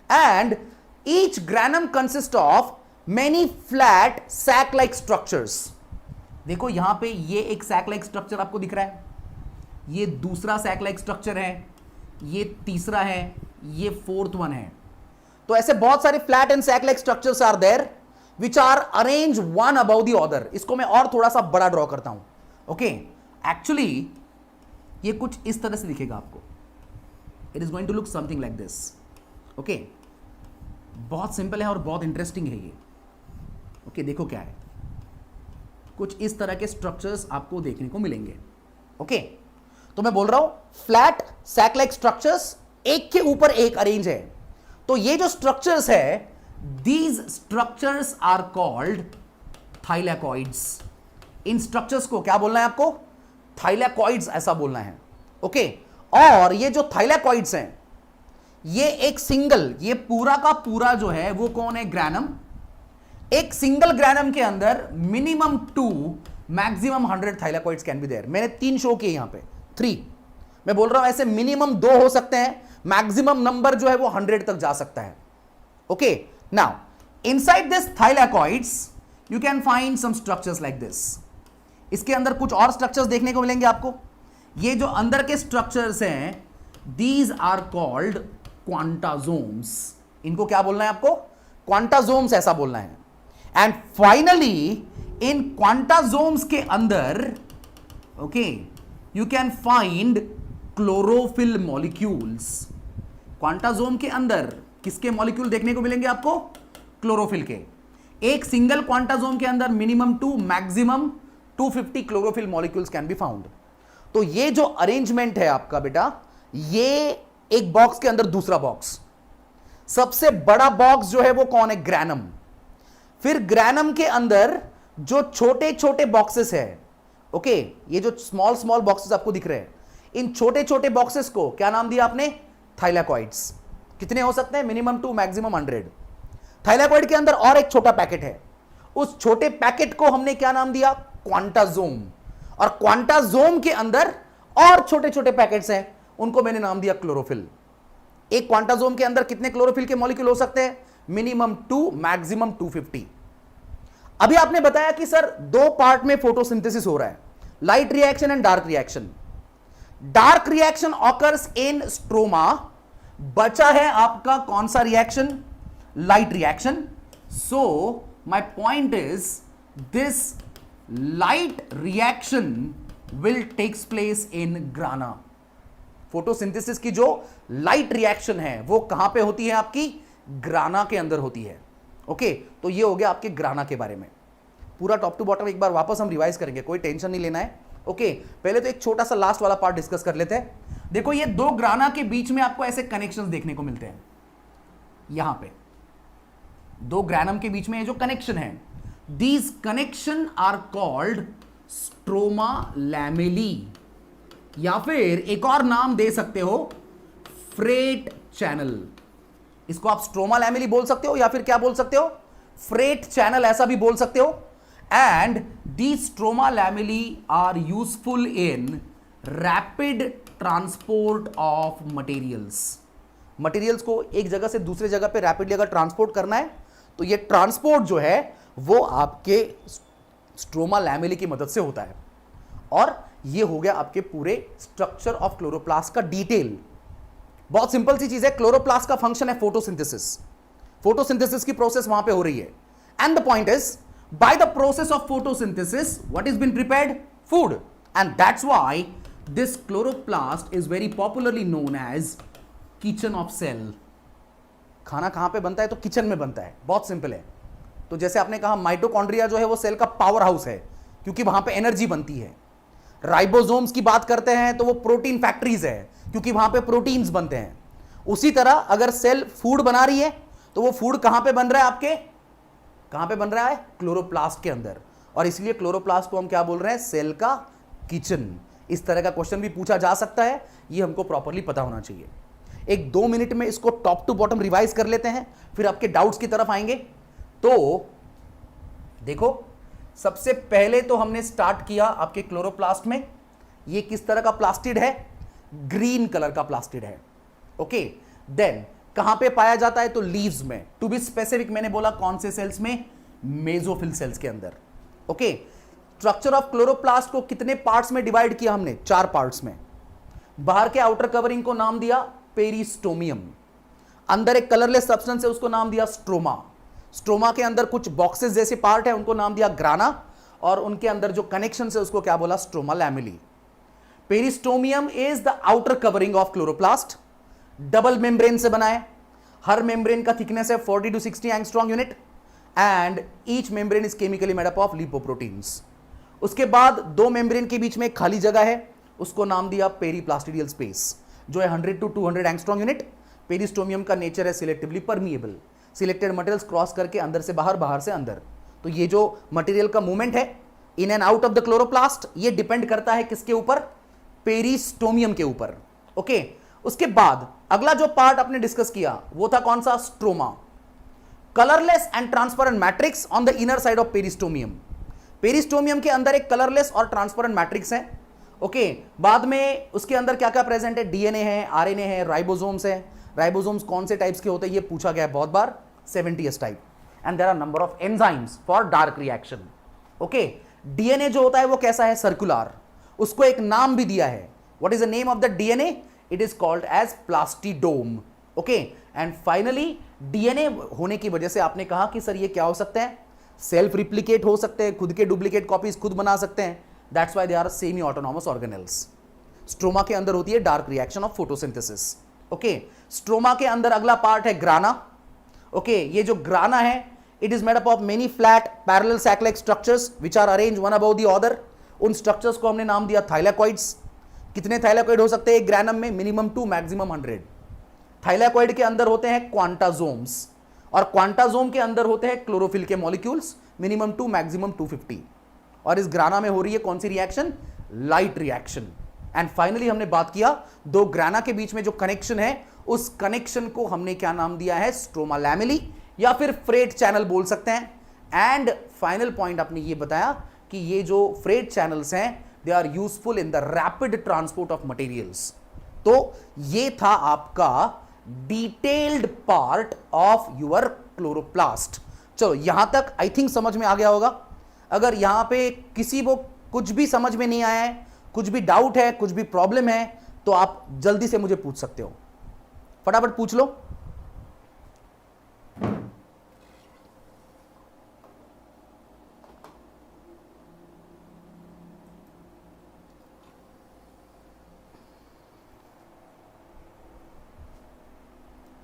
And each granum consist of many flat sac like structures. देखो यहां पे ये एक सैक लाइक स्ट्रक्चर आपको दिख रहा है, ये दूसरा सैक लाइक स्ट्रक्चर है, ये तीसरा है, ये फोर्थ वन है। तो ऐसे बहुत सारे flat and sac like structures are there. Which are arrange one above the other. इसको मैं और थोड़ा सा बड़ा ड्रॉ करता हूं। ओके, एक्चुअली ये कुछ इस तरह से दिखेगा आपको। It is going to look something like this. Okay, बहुत सिंपल है और बहुत इंटरेस्टिंग है ये। ओके, देखो क्या है, कुछ इस तरह के स्ट्रक्चर्स आपको देखने को मिलेंगे। ओके, तो मैं बोल रहा हूं फ्लैट सैक लाइक स्ट्रक्चर्स एक के ऊपर एक अरेंज है। तो ये जो स्ट्रक्चर्स है, these structures are called thylakoids. इन स्ट्रक्चर्स को क्या बोलना है आपको? थाइलैकॉइड्स ऐसा बोलना है। ओके, और ये जो थाइलैकॉइड्स हैं, ये एक सिंगल, ये पूरा का पूरा जो है वो कौन है? ग्रैनम। एक सिंगल ग्रैनम के अंदर minimum 2 maximum 100 thylakoids can be there. मैंने 3 शो किए यहां पे, 3। मैं बोल रहा हूं ऐसे मिनिमम 2 हो सकते हैं, मैक्सिमम नंबर जो है वो 100 तक जा सकता है। Okay, now inside this thylakoids you can find some structures like this. इसके अंदर कुछ और स्ट्रक्चर्स देखने को मिलेंगे आपको। ये जो अंदर के स्ट्रक्चर्स हैं, दीज आर कॉल्ड क्वांटाजोम्स। इनको क्या बोलना है आपको? क्वांटाजोम्स ऐसा बोलना है। एंड फाइनली इन क्वांटाजोम्स के अंदर, okay, you can find chlorophyll molecules. Quantasome के अंदर किसके मॉलिक्यूल देखने को मिलेंगे आपको? क्लोरोफिल के। एक सिंगल क्वांटाजोम के अंदर minimum 2 maximum 250 chlorophyll molecules can be found. तो ये जो अरेंजमेंट है आपका बेटा, ये एक बॉक्स के अंदर दूसरा बॉक्स, सबसे बड़ा बॉक्स जो है वो कौन है? ग्रैनम। फिर ग्रैनम के अंदर जो छोटे छोटे बॉक्सेस है, ओके, ये जो स्मॉल स्मॉल बॉक्सेस आपको दिख रहे हैं, इन छोटे छोटे बॉक्सेस को क्या नाम दिया आपने? थाइलैकॉइड्स। कितने हो सकते हैं? Minimum 2 maximum 100। थाइलैकॉइड के अंदर और एक छोटा पैकेट है, उस छोटे पैकेट को हमने क्या नाम दिया? क्वांटाजोम। और क्वांटाजोम के अंदर और छोटे छोटे पैकेट्स हैं, उनको मैंने नाम दिया क्लोरोफिल। एक क्वांटाजोम के अंदर कितने क्लोरोफिल के मॉलिक्यूल हो सकते हैं? Minimum 2 maximum 250। अभी आपने बताया कि सर 2 पार्ट में फोटोसिंथेसिस हो रहा है, light reaction and dark reaction. Dark reaction occurs in stroma. बचा है आपका कौन सा reaction? Light reaction. So my point is this light reaction will takes place in grana. Photosynthesis की जो लाइट रिएक्शन है वो कहां पे होती है? आपकी ग्राना के अंदर होती है। ओके, तो ये हो गया आपके ग्राना के बारे में। पूरा टॉप टू बॉटम एक बार वापस हम रिवाइज करेंगे, कोई टेंशन नहीं लेना है। ओके, पहले तो एक छोटा सा लास्ट वाला पार्ट डिस्कस कर लेते हैं। देखो, ये 2 ग्राना के बीच में आपको ऐसे कनेक्शंस देखने को मिलते हैं। यहां पे 2 ग्रैनम के बीच में ये जो कनेक्शन है, these connection are called stroma lamellae, या फिर एक और नाम दे सकते हो फ्रेट चैनल। इसको आप स्ट्रोमा लैमेली बोल सकते हो या फिर क्या बोल सकते हो? फ्रेट चैनल ऐसा भी बोल सकते हो। And the stroma lamellae are useful in rapid transport of materials. Materials को एक जगह से दूसरे जगह पे रैपिडली अगर ट्रांसपोर्ट करना है, तो ये ट्रांसपोर्ट जो है वो आपके स्ट्रोमा लैमेली की मदद से होता है। और ये हो गया आपके पूरे स्ट्रक्चर ऑफ क्लोरोप्लास्ट का डिटेल। बहुत सिंपल सी चीज है, क्लोरोप्लास्ट का फंक्शन है फोटोसिंथेसिस। फोटोसिंथेसिस की प्रोसेस वहां पे हो रही है। And the point is, by the process of photosynthesis what is been prepared? Food. And that's why this chloroplast is very popularly known as kitchen of cell. खाना कहां पे बनता है? तो किचन में बनता है। बहुत सिंपल है। तो जैसे आपने कहा, माइटोकॉन्ड्रिया जो है वो सेल का पावर हाउस है, क्योंकि वहां पे एनर्जी बनती है। राइबोसोम्स की बात करते हैं तो वो प्रोटीन फैक्ट्रीज है, क्योंकि वहां पे प्रोटीन्स बनते हैं। उसी तरह अगर सेल फूड बना रही है, तो वो फूड कहां पे बन रहा है? आपके कहां पे बन रहा है? क्लोरोप्लास्ट के अंदर। और इसलिए क्लोरोप्लास्ट को हम क्या बोल रहे हैं? सेल का किचन। इस तरह का क्वेश्चन भी पूछा जा सकता है, ये हमको प्रॉपरली पता होना चाहिए। एक 2 मिनट में इसको टॉप टू बॉटम रिवाइज कर लेते हैं, फिर आपके डाउट्स की तरफ आएंगे। तो देखो, सबसे पहले तो हमने स्टार्ट किया आपके क्लोरोप्लास्ट में। ये किस तरह का प्लास्टिड है? ग्रीन कलर का प्लास्टिड है। ओके, देन कहां पे पाया जाता है? तो लीव्स में। टू बी स्पेसिफिक मैंने बोला कौन से सेल्स में? मेसोफिल सेल्स के अंदर। ओके, स्ट्रक्चर ऑफ क्लोरोप्लास्ट को कितने पार्ट्स में डिवाइड किया हमने? 4 पार्ट्स में। बाहर के आउटर कवरिंग को नाम दिया पेरिस्टोमियम। अंदर एक कलरलेस सब्सटेंस है, उसको नाम दिया स्ट्रोमा। स्ट्रोमा के अंदर कुछ बॉक्सेस जैसे पार्ट है, उनको नाम दिया ग्राना, और उनके अंदर जो कनेक्शन है उसको क्या बोला, stroma lamellae. Peristomium is the outer covering of chloroplast, double membrane से बना है, हर मेम्ब्रेन का थिकनेस है 40 to 60 angstrom unit, and each membrane is chemically made up of lipoproteins. उसके बाद दो मेम्ब्रेन के बीच में एक खाली जगह है, उसको नाम दिया पेरीप्लास्टिडियल स्पेस, जो है 100 to 200 एंगस्ट्रॉम यूनिट। पेरिस्टोमियम का नेचर है selectively permeable, selected materials cross करके अंदर से बाहर, बाहर से अंदर। तो ये जो मटेरियल का मूवमेंट है इन and out of the chloroplast, ये डिपेंड करता है किसके ऊपर, पेरिस्टोमियम के ऊपर। ओके, उसके बाद अगला जो पार्ट आपने डिस्कस किया वो था कौन सा, stroma. Colourless and transparent matrix on the inner side of peristomium. Peristomium के अंदर एक कलरलेस और ट्रांसपेरेंट मैट्रिक्स है। ओके, बाद में उसके अंदर क्या क्या प्रेजेंट है, डीएनए है, आरएनए है, राइबोसोम्स है। राइबोसोम्स कौन से टाइप्स के होते हैं ये पूछा गया है बहुत बार, 70s type. And there are number of enzymes for dark reaction. Okay, DNA जो होता है वो कैसा है, सर्कुलर, उसको एक नाम भी दिया है। What is the name of the DNA, it is called as plastidome. Okay, and finally DNA होने की वजह से आपने कहा कि सर ये क्या हो सकते हैं, सेल्फ रिप्लिकेट हो सकते हैं, खुद के डुप्लीकेट कॉपीज खुद बना सकते हैं। That's why they are semi autonomous organelles. Stroma के अंदर होती है dark reaction of photosynthesis. Okay, stroma के अंदर अगला पार्ट है ग्राना। ओके, ये जो ग्राना है it is made up of many flat parallel sac like structures which are arranged one above the other. उन स्ट्रक्चर्स को हमने नाम दिया थाइलैकॉइड्स। कितने थाइलैकॉइड हो सकते हैं एक ग्रैनम में, मिनिमम 2 मैक्सिमम 100। थाइलैकॉइड के अंदर होते हैं क्वांटाजोम्स, और क्वांटाजोम के अंदर होते हैं क्लोरोफिल के मॉलिक्यूल्स, मिनिमम 2 मैक्सिमम 250। और इस ग्राना में हो रही है कौन सी reaction, light reaction. And finally हमने बात किया दो ग्राना के बीच में जो कनेक्शन है, उस कनेक्शन को हमने क्या नाम दिया है, स्ट्रोमा लैमेली, या फिर फ्रेट चैनल बोल सकते हैं। एंड फाइनल पॉइंट आपने ये बताया कि ये जो फ्रेट चैनल्स हैं they are useful in the rapid transport of materials. तो ये था आपका detailed part of your chloroplast. चलो यहां तक आई थिंक समझ में आ गया होगा। अगर यहां पे किसी को कुछ भी समझ में नहीं आया है, कुछ भी डाउट है, कुछ भी प्रॉब्लम है, तो आप जल्दी से मुझे पूछ सकते हो, फटाफट पूछ लो।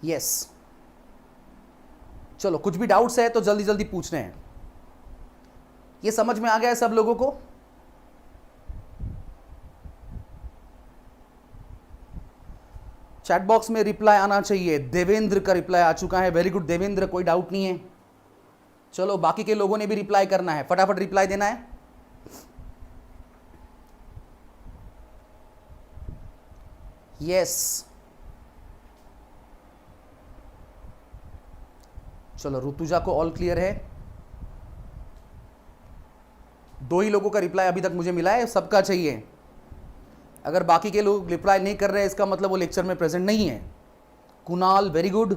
यस, चलो कुछ भी डाउट्स है तो जल्दी जल्दी पूछने हैं। ये समझ में आ गया है सब लोगों को? चैट बॉक्स में रिप्लाई आना चाहिए। देवेंद्र का रिप्लाई आ चुका है, वेरी गुड देवेंद्र, कोई डाउट नहीं है। चलो बाकी के लोगों ने भी रिप्लाई करना है, फटाफट रिप्लाई देना है। यस, चलो ऋतुजा को ऑल क्लियर है। 2 ही लोगों का रिप्लाई अभी तक मुझे मिला है, सबका चाहिए। अगर बाकी के लोग रिप्लाई नहीं कर रहे हैं इसका मतलब वो लेक्चर में प्रेजेंट नहीं है। कुणाल वेरी गुड,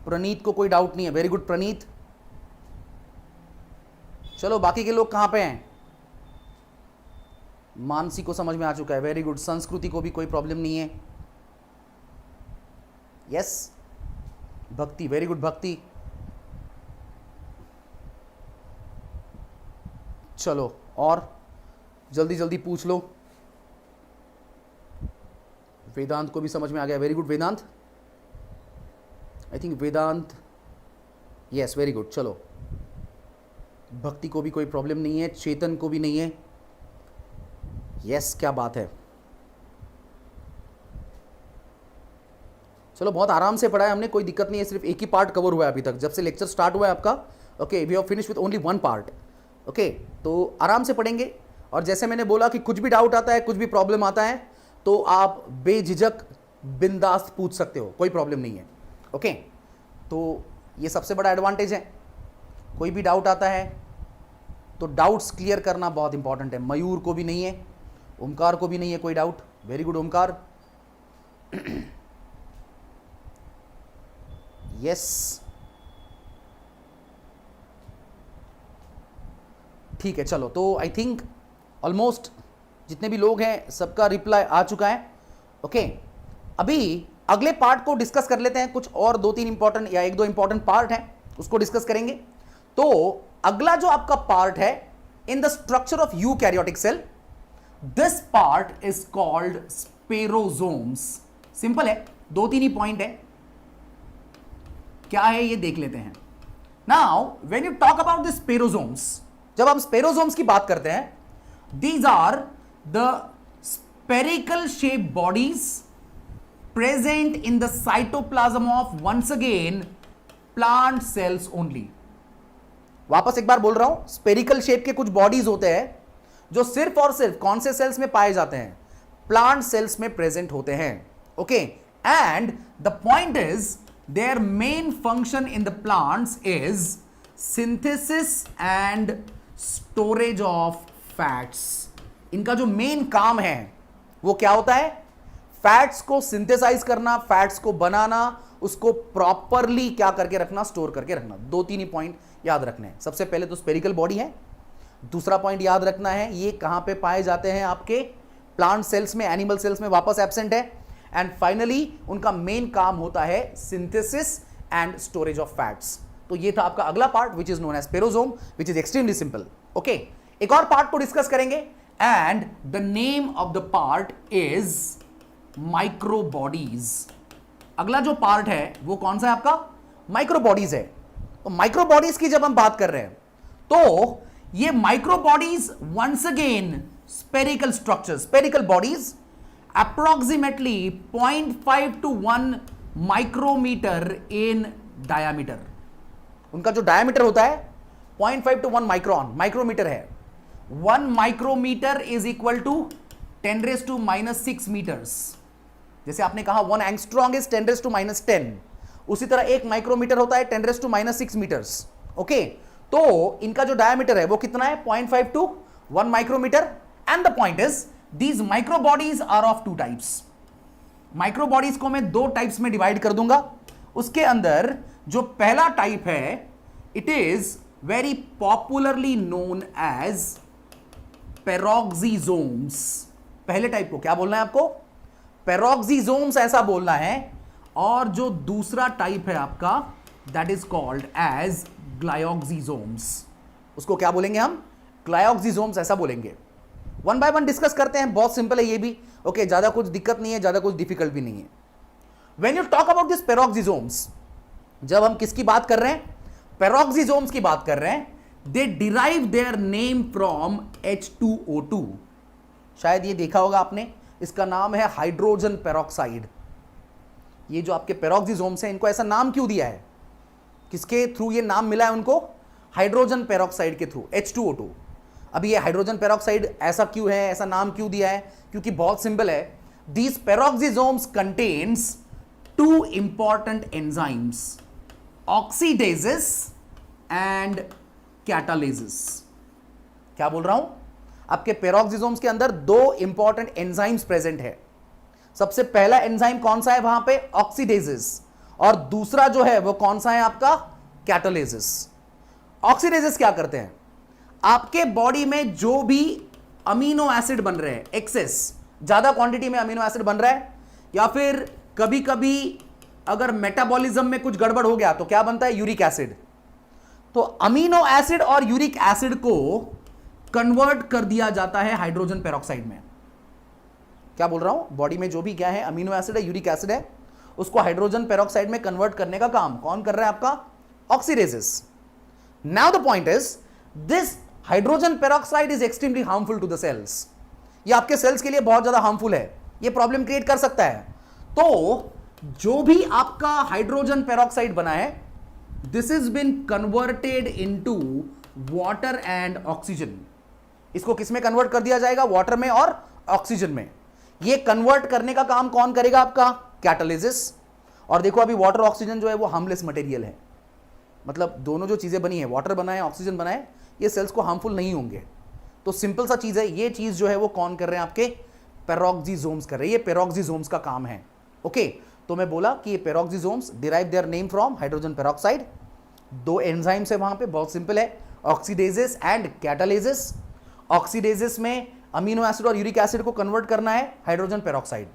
प्रणीत को कोई डाउट नहीं है, वेरी गुड प्रणीत। चलो बाकी के लोग कहां पे हैं? मानसी को समझ में आ चुका है, वेरी गुड। संस्कृति को भी कोई प्रॉब्लम नहीं है, यस। भक्ति वेरी गुड, भक्ति। चलो और जल्दी जल्दी पूछ लो। वेदांत को भी समझ में आ गया, very good Vedant. I think Vedant, yes very good. चलो भक्ति को भी कोई प्रॉब्लम नहीं है, चेतन को भी नहीं है, यस क्या बात है। चलो बहुत आराम से पढ़ा है हमने, कोई दिक्कत नहीं है। सिर्फ एक ही पार्ट कवर हुआ है अभी तक, जब से लेक्चर स्टार्ट हुआ है आपका। Okay, we have finish with only 1 part. Okay, तो आराम से पढ़ेंगे। और जैसे मैंने बोला कि कुछ भी डाउट आता है, कुछ भी प्रॉब्लम आता है, तो आप बेझिझक बिंदास पूछ सकते हो, कोई प्रॉब्लम नहीं है। ओके, तो ये सबसे बड़ा एडवांटेज है। कोई भी डाउट आता है तो डाउट्स क्लियर करना बहुत इंपॉर्टेंट है। मयूर को भी नहीं है, ओमकार को भी नहीं है कोई doubt, very good Omkar. Yes ठीक है, चलो तो आई थिंक ऑलमोस्ट जितने भी लोग हैं सबका रिप्लाई आ चुका है। ओके, अभी अगले पार्ट को डिस्कस कर लेते हैं। कुछ और 2-3 इंपॉर्टेंट या 1-2 इंपॉर्टेंट पार्ट हैं, उसको डिस्कस करेंगे। तो अगला जो आपका पार्ट है in the structure of eukaryotic cell, this part is called spherosomes. Simple है, 2-3 ही पॉइंट है, क्या है ये देख लेते हैं। Now when you talk about the spherosomes, जब हम स्पेरोसोम्स की बात करते हैं, these are the spherical shape bodies present in the cytoplasm of once again plant cells only. वापस एक बार बोल रहा हूं, स्पेरिकल शेप के कुछ बॉडीज होते हैं जो सिर्फ और सिर्फ कौन से सेल्स में पाए जाते हैं, प्लांट सेल्स में प्रेजेंट होते हैं। Okay, and the point is their main function in the plants is synthesis and storage of fats. इनका जो मेन काम है वो क्या होता है, फैट्स को सिंथेसाइज करना, फैट्स को बनाना, उसको प्रॉपरली क्या करके रखना, स्टोर करके रखना। 2-3 ही पॉइंट याद रखने हैं। सबसे पहले तो स्पेरिकल बॉडी है, दूसरा पॉइंट याद रखना है ये कहां पे पाए जाते हैं, आपके प्लांट सेल्स में, एनिमल सेल्स में वापस एब्सेंट है, एंड फाइनली उनका मेन काम होता है synthesis and storage of fats. तो ये था आपका अगला part which is known as spherosome, which is extremely simple. Okay, एक और पार्ट को डिस्कस करेंगे and the name of the part is microbodies. अगला जो पार्ट है वो कौन सा है आपका, माइक्रोबॉडीज है। तो माइक्रोबॉडीज की जब हम बात कर रहे हैं तो ये microbodies once again spherical structure, spherical bodies approximately 0.5 to 1 micrometre in diameter. उनका जो डायामीटर होता है 0.5 to 1 माइक्रोन, माइक्रोमीटर है। 1 micrometre is equal to 10⁻⁻⁶ metres. जैसे आपने कहा 1 एंगस्ट्रॉन्ग इज 10⁻⁻10, उसी तरह 1 माइक्रोमीटर होता है 10⁻⁻⁶ मीटर्स। ओके, तो इनका जो डायमीटर है वो कितना है, 0.5 to 1 micrometre. And the point is these microbodies are of 2 types. Microbodies को मैं 2 टाइप्स में डिवाइड कर दूंगा। उसके अंदर जो पहला टाइप है, it is very popularly known as peroxisomes. पहले टाइप को क्या बोलना है आपको, पेरोक्सिसोम्स ऐसा बोलना है। और जो दूसरा टाइप है आपका, दैट इज कॉल्ड एज ग्लायोक्सिसोम्स। उसको क्या बोलेंगे हम, ग्लायोक्सिसोम्स ऐसा बोलेंगे। 1 by 1 डिस्कस करते हैं, बहुत सिंपल है ये भी। ओके, ज्यादा कुछ दिक्कत नहीं है, ज्यादा कुछ डिफिकल्ट भी नहीं है। When you talk about this peroxisomes, जब हम किसकी बात कर रहे हैं, पेरोक्सिसोम्स की बात कर रहे हैं, they derive their name from H2O2। शायद ये देखा होगा आपने, इसका नाम है हाइड्रोजन पेरोक्साइड। ये जो आपके पेरोक्सिसोम्स हैं, इनको ऐसा नाम क्यों दिया है, किसके थ्रू ये नाम मिला है उनको, हाइड्रोजन पेरोक्साइड के थ्रू, H2O2। अब ये हाइड्रोजन पेरोक्साइड ऐसा क्यों है, ऐसा नाम क्यों दिया है, क्योंकि बहुत सिंपल है, these peroxisomes contains 2 important enzymes, oxidases and catalases. क्या बोल रहा हूं, आपके पेरोक्सिसोम्स के अंदर 2 इंपॉर्टेंट एंजाइम्स प्रेजेंट है। सबसे पहला एंजाइम कौन सा है वहां पे, ऑक्सीडेजेस, और दूसरा जो है वो कौन सा है आपका, कैटालेसिस। ऑक्सीडेजेस क्या करते हैं, आपके बॉडी में जो भी अमीनो एसिड बन रहे हैं, एक्सेस, ज्यादा क्वांटिटी में अमीनो एसिड बन रहा है, या फिर कभी कभी अगर मेटाबॉलिज्म में कुछ गड़बड़ हो गया तो क्या बनता है, यूरिक एसिड। तो अमीनो एसिड और यूरिक एसिड को कन्वर्ट कर दिया जाता है हाइड्रोजन पेरोक्साइड में। क्या बोल रहा हूं, बॉडी में जो भी क्या है, अमीनो एसिड है, यूरिक एसिड है, उसको हाइड्रोजन पेरोक्साइड में कन्वर्ट करने का काम कौन कर रहा है, आपका oxidases. Now the point is this hydrogen peroxide is extremely harmful to the cells. ये आपके सेल्स के लिए बहुत ज्यादा हार्मफुल है, ये प्रॉब्लम क्रिएट कर सकता है। तो जो भी आपका हाइड्रोजन पेरोक्साइड बना है, this is been converted into water and oxygen. इसको किस में कन्वर्ट कर दिया जाएगा, वाटर में और ऑक्सीजन में। ये कन्वर्ट करने का काम कौन करेगा, आपका कैटालिसिस। और देखो अभी वाटर ऑक्सीजन जो है वो हार्मलेस मटेरियल है, मतलब दोनों जो चीजें बनी है, वाटर बना है, ऑक्सीजन बना है, ये सेल्स को हार्मफुल नहीं होंगे। तो सिंपल सा चीज है, ये चीज जो है वो कौन कर रहे हैं, आपके पेरोक्सिसोम्स कर रहे हैं। ये पेरोक्सिसोम्स का काम है। ओके, तो मैं बोला कि ये peroxisomes derive their name from hydrogen peroxide. 2 enzymes है वहां पे, बहुत सिंपल है, ऑक्सीडेजेस एंड कैटालेसिस। ऑक्सीडेजेस में अमीनो एसिड और यूरिक एसिड को कन्वर्ट करना है हाइड्रोजन पेरोक्साइड।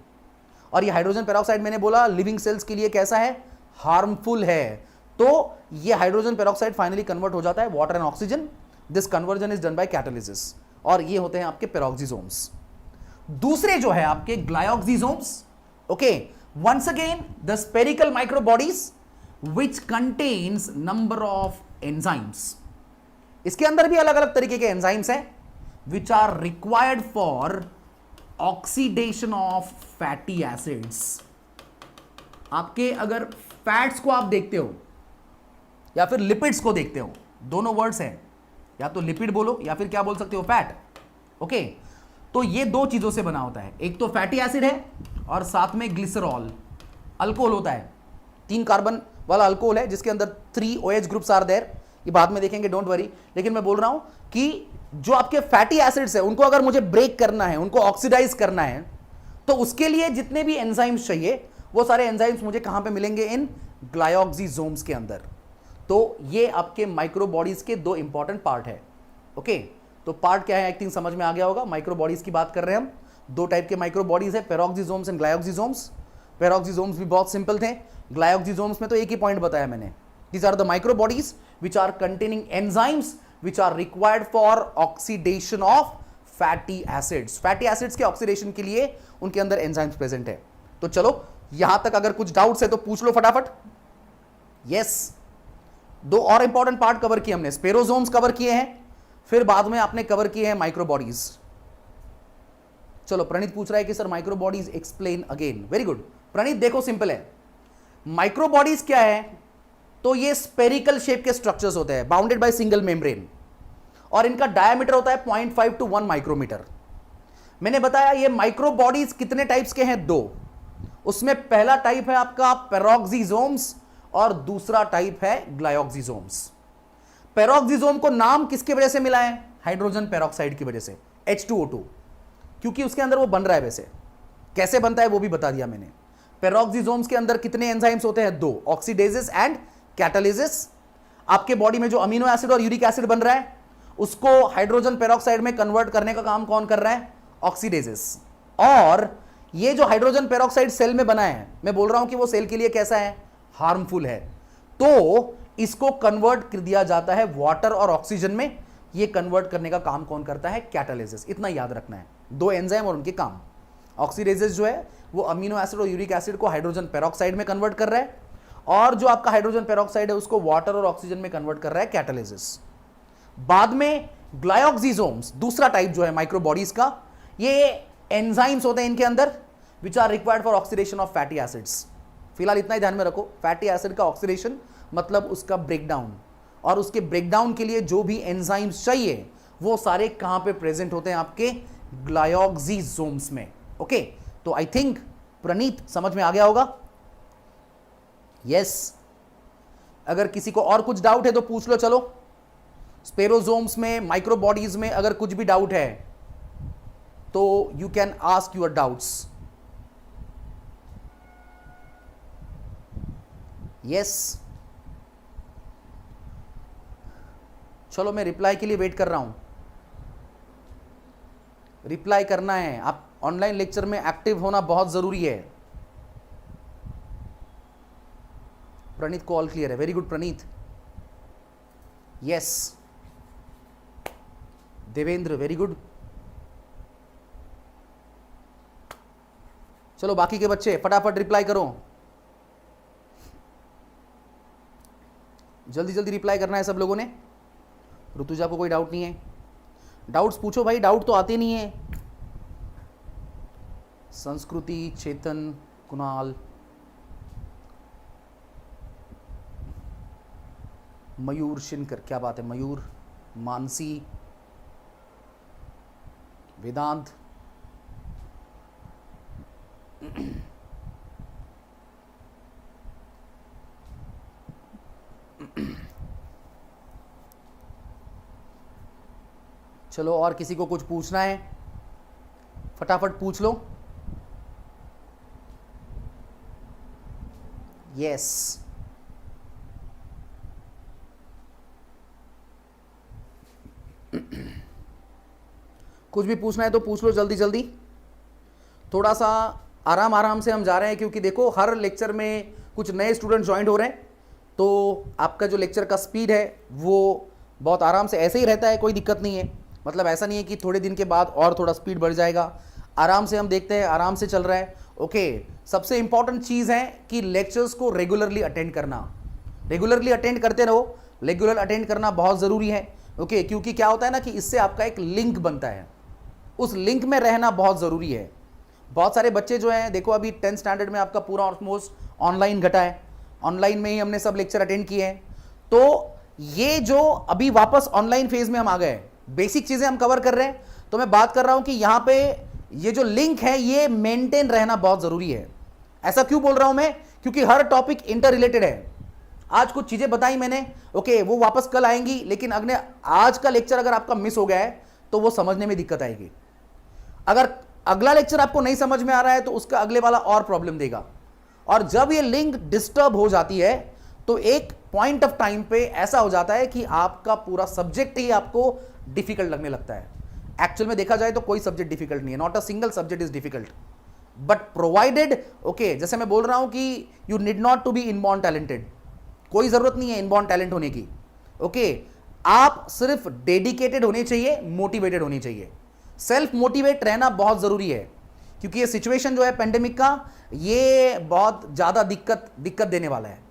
और ये हाइड्रोजन पेरोक्साइड मैंने बोला लिविंग सेल्स के लिए कैसा है, हार्मफुल है। तो ये हाइड्रोजन पेरोक्साइड फाइनली कन्वर्ट हो जाता है water and oxygen. This conversion is done by catalysis, और ये होते हैं आपके पेरोक्सिसोम्स. दूसरे जो है आपके glyoxysomes. Okay, once again the spherical microbodies which contains number of enzymes. इसके अंदर भी अलग अलग तरीके के एंजाइम्स हैं which are required for oxidation of fatty acids. आपके अगर फैट्स को आप देखते हो या फिर लिपिड्स को देखते हो, दोनों वर्ड्स हैं, या तो लिपिड बोलो या फिर क्या बोल सकते हो, फैट. ओके, तो ये दो चीजों से बना होता है. एक तो फैटी एसिड है और साथ में ग्लिसरॉल, अल्कोहल होता है. 3 कार्बन वाला अल्कोहल है जिसके अंदर 3 OH ग्रुप्स आर देयर. ये बाद में देखेंगे, डोंट वरी. लेकिन मैं बोल रहा हूं कि जो आपके फैटी एसिड्स है उनको अगर मुझे ब्रेक करना है, उनको ऑक्सीडाइज करना है, तो उसके लिए जितने भी एंजाइम्स चाहिए वो सारे एंजाइम्स मुझे कहां पे मिलेंगे, इन ग्लायोक्सिसोम्स के अंदर. तो ये आपके माइक्रोबॉडीज के 2 इंपॉर्टेंट पार्ट है. ओके, तो पार्ट क्या है आई थिंक समझ में आ गया होगा. माइक्रोबॉडीज की बात कर रहे हैं हम. 2 टाइप के माइक्रोबॉडीज है, पेरोक्सिसोम्स एंड ग्लायोक्सिसोम्स. पेरोक्सिसोम्स भी बहुत सिंपल थे. ग्लायोक्सिसोम्स में तो एक ही पॉइंट बताया मैंने. These are the microbodies which are containing enzymes which are required for oxidation of fatty acids. Fatty acids के ऑक्सीडेशन के लिए उनके अंदर एंजाइम्स प्रेजेंट है. तो चलो यहां तक अगर कुछ डाउट्स है तो पूछ लो फटाफट. यस, 2 और इंपॉर्टेंट पार्ट कवर किए हमने. स्पेरोसोम्स कवर किए हैं, फिर बाद में आपने कवर किए हैं माइक्रोबॉडीज. चलो प्रणीत पूछ रहा है कि sir microbodies explain again. Very good Praneet. देखो सिंपल है, माइक्रोबॉडीज क्या है, तो ये स्पेरिकल शेप के स्ट्रक्चर्स होते हैं बाउंडेड बाय सिंगल मेम्ब्रेन, और इनका डायमीटर होता है 0.5 to 1 माइक्रोमीटर. मैंने बताया ये माइक्रोबॉडीज कितने टाइप्स के हैं, 2. उसमें पहला टाइप है आपका पेरोक्सिसोम्स और दूसरा टाइप है ग्लायोक्सिसोम्स. पेरोक्सिसोम को नाम किसकी वजह से मिला है, हाइड्रोजन पेरोक्साइड की वजह से, H2O2, क्योंकि उसके अंदर वो बन रहा है. वैसे कैसे बनता है वो भी बता दिया मैंने. पेरोक्सिसोम्स के अंदर कितने एंजाइम्स होते हैं, 2, ऑक्सीडेजेस एंड कैटालिसिस. आपके बॉडी में जो अमीनो एसिड और यूरिक एसिड बन रहा है उसको हाइड्रोजन पेरोक्साइड में कन्वर्ट करने का काम कौन कर रहा है, ऑक्सीडेजेस. और ये जो हाइड्रोजन पेरोक्साइड सेल में बना है, मैं बोल रहा हूं कि वो सेल के लिए कैसा है, हार्मफुल है. तो इसको कन्वर्ट कर दिया जाता है वाटर और ऑक्सीजन में. ये कन्वर्ट करने का काम कौन करता है, कैटालिसिस. इतना याद रखना है, 2 एंजाइम और उनके काम. ऑक्सीडेजेस जो है वो अमीनो एसिड और यूरिक एसिड को हाइड्रोजन पेरोक्साइड में कन्वर्ट कर रहा है, और जो आपका हाइड्रोजन पेरोक्साइड है उसको वाटर और ऑक्सीजन में कन्वर्ट कर रहा है, कैटालिसिस. बाद में ग्लायोक्सिसोम्स, दूसरा टाइप जो है माइक्रोबॉडीज का, ये एंजाइम्स होते हैं इनके अंदर which are required for oxidation of fatty acids. फिलहाल इतना ही ध्यान में रखो, फैटी एसिड का ऑक्सीडेशन मतलब उसका ब्रेकडाउन, और उसके ब्रेकडाउन के लिए जो भी एंजाइम्स चाहिए वो सारे कहां पे प्रेजेंट होते हैं, आपके ग्लायोक्सिसोम्स में. ओके, तो आई थिंक प्रणीत समझ में आ गया होगा. यस, अगर किसी को और कुछ डाउट है तो पूछ लो. चलो, स्पेरोसोम्स में, माइक्रोबॉडीज में अगर कुछ भी डाउट है तो you can ask your doubts. Yes, चलो मैं रिप्लाई के लिए वेट कर रहा हूं. रिप्लाई करना है, आप ऑनलाइन लेक्चर में एक्टिव होना बहुत जरूरी है. प्रणीत को ऑल क्लियर है. Very good Praneet. Yes, Devendra very good. चलो बाकी के बच्चे फटाफट रिप्लाई करो, जल्दी जल्दी रिप्लाई करना है सब लोगों ने. ऋतुजा को कोई डाउट नहीं है, डाउट्स पूछो भाई, डाउट तो आते नहीं है. संस्कृति, चेतन, कुणाल, मयूर शिनकर, क्या बात है मयूर, मानसी, वेदांत, चलो और किसी को कुछ पूछना है फटाफट पूछ लो. यस, कुछ भी पूछना है तो पूछ लो जल्दी जल्दी. थोड़ा सा आराम आराम से हम जा रहे हैं क्योंकि देखो हर लेक्चर में कुछ नए स्टूडेंट ज्वाइन हो रहे हैं. तो आपका जो लेक्चर का स्पीड है वो बहुत आराम से ऐसे ही रहता है, कोई दिक्कत नहीं है। मतलब ऐसा नहीं है कि थोड़े दिन के बाद और थोड़ा स्पीड बढ़ जाएगा, आराम से हम देखते हैं, आराम से चल रहा है। ओके, सबसे इंपॉर्टेंट चीज़ है कि लेक्चर्स को रेगुलरली अटेंड करना, रेगुलरली अटेंड करते रहो। रेगुलर अटेंड करना बहुत ज़रूरी है। ओके, क्योंकि क्या होता है ना कि इससे आपका एक लिंक बनता है, उस लिंक में रहना बहुत ज़रूरी है। बहुत सारे बच्चे जो हैं, देखो अभी 10th स्टैंडर्ड में आपका पूरा ऑलमोस्ट ऑनलाइन घटा है, ऑनलाइन में ही हमने सब लेक्चर अटेंड किए हैं। तो ये जो अभी वापस ऑनलाइन फेज में हम आ गए, बेसिक चीज़ें हम कवर कर रहे हैं। तो मैं बात कर रहा हूं कि यहां पे ये जो लिंक है ये मेंटेन रहना बहुत ज़रूरी है। ऐसा क्यों बोल रहा हूं मैं? क्योंकि हर टॉपिक इंटर रिलेटेड है। आज कुछ चीज़ें बताई मैंने, ओके, वो वापस कल आएंगी, लेकिन अगले आज का लेक्चर अगर आपका मिस हो गया है तो वो समझने में दिक्कत आएगी। अगर अगला लेक्चर आपको नहीं समझ में आ रहा है तो उसका अगले वाला और प्रॉब्लम देगा। और जब ये लिंक डिस्टर्ब हो जाती है तो एक पॉइंट ऑफ टाइम पे ऐसा हो जाता है कि आपका पूरा सब्जेक्ट ही आपको डिफिकल्ट लगने लगता है। एक्चुअल में देखा जाए तो कोई सब्जेक्ट डिफिकल्ट नहीं है, not a single subject is difficult, but provided, okay, जैसे मैं बोल रहा हूं कि you need not to be inborn talented, कोई जरूरत नहीं है इनबॉर्न टैलेंट होने की। ओके, आप सिर्फ डेडिकेटेड होने चाहिए, मोटिवेटेड होनी चाहिए। सेल्फ मोटिवेट रहना बहुत जरूरी है, क्योंकि ये सिचुएशन जो है पेंडेमिक का, ये बहुत ज्यादा दिक्कत देने वाला है।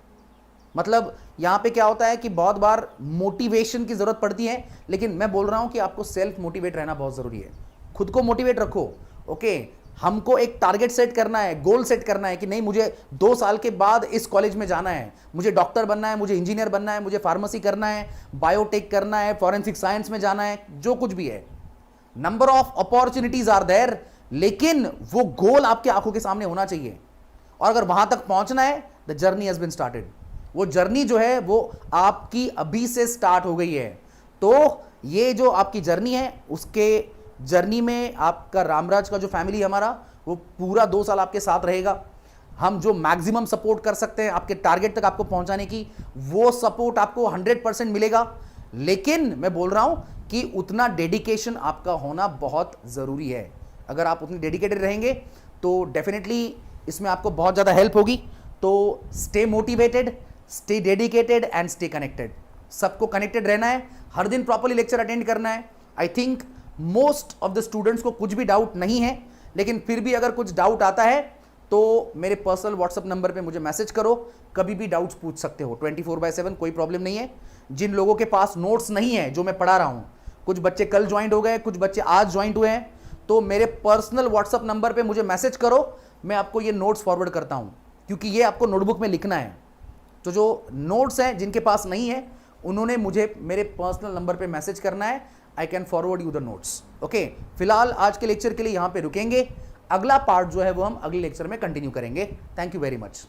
मतलब यहां पे क्या होता है कि बहुत बार मोटिवेशन की जरूरत पड़ती है, लेकिन मैं बोल रहा हूं कि आपको सेल्फ मोटिवेट रहना बहुत जरूरी है। खुद को मोटिवेट रखो। ओके, हमको एक टारगेट सेट करना है, गोल सेट करना है कि नहीं, मुझे 2 साल के बाद इस कॉलेज में जाना है, मुझे डॉक्टर बनना है, मुझे इंजीनियर बनना है, मुझे फार्मेसी करना है, बायोटेक करना है, फॉरेंसिक साइंस में जाना है, जो कुछ भी है। Number of opportunities are there, लेकिन वो गोल आपके आंखों के सामने होना चाहिए। और अगर वहां तक पहुंचना है, the journey has been started. वो जर्नी जो है वो आपकी अभी से स्टार्ट हो गई है। तो ये जो आपकी जर्नी है, उसके जर्नी में आपका रामराज का जो फैमिली हमारा, वो पूरा 2 साल आपके साथ रहेगा। हम जो मैक्सिमम सपोर्ट कर सकते हैं आपके टारगेट तक आपको पहुंचाने की, वो सपोर्ट आपको 100% मिलेगा। लेकिन मैं बोल रहा हूं कि उतना डेडिकेशन आपका होना बहुत ज़रूरी है। अगर आप उतने डेडिकेटेड रहेंगे तो डेफिनेटली इसमें आपको बहुत ज़्यादा हेल्प होगी। तो stay motivated, stay dedicated and stay connected. सबको कनेक्टेड रहना है, हर दिन प्रॉपर्ली लेक्चर अटेंड करना है। I think most of the students को कुछ भी डाउट नहीं है, लेकिन फिर भी अगर कुछ डाउट आता है तो मेरे पर्सनल व्हाट्सएप नंबर पे मुझे मैसेज करो, कभी भी डाउट्स पूछ सकते हो 24/7, कोई प्रॉब्लम नहीं है। जिन लोगों के पास नोट्स नहीं है जो मैं पढ़ा रहा हूँ, कुछ बच्चे कल ज्वाइन हो गए, कुछ बच्चे आज ज्वाइन हुए हैं, तो मेरे पर्सनल व्हाट्सएप नंबर पे मुझे मैसेज करो, मैं आपको ये नोट्स फॉरवर्ड करता हूँ, क्योंकि ये आपको नोटबुक में लिखना है। तो जो नोट्स हैं जिनके पास नहीं है, उन्होंने मुझे मेरे पर्सनल नंबर पे मैसेज करना है, I can forward you the notes. Okay, फिलहाल आज के लेक्चर के लिए यहाँ पे रुकेंगे, अगला पार्ट जो है वो हम अगले लेक्चर में कंटिन्यू करेंगे। Thank you very much.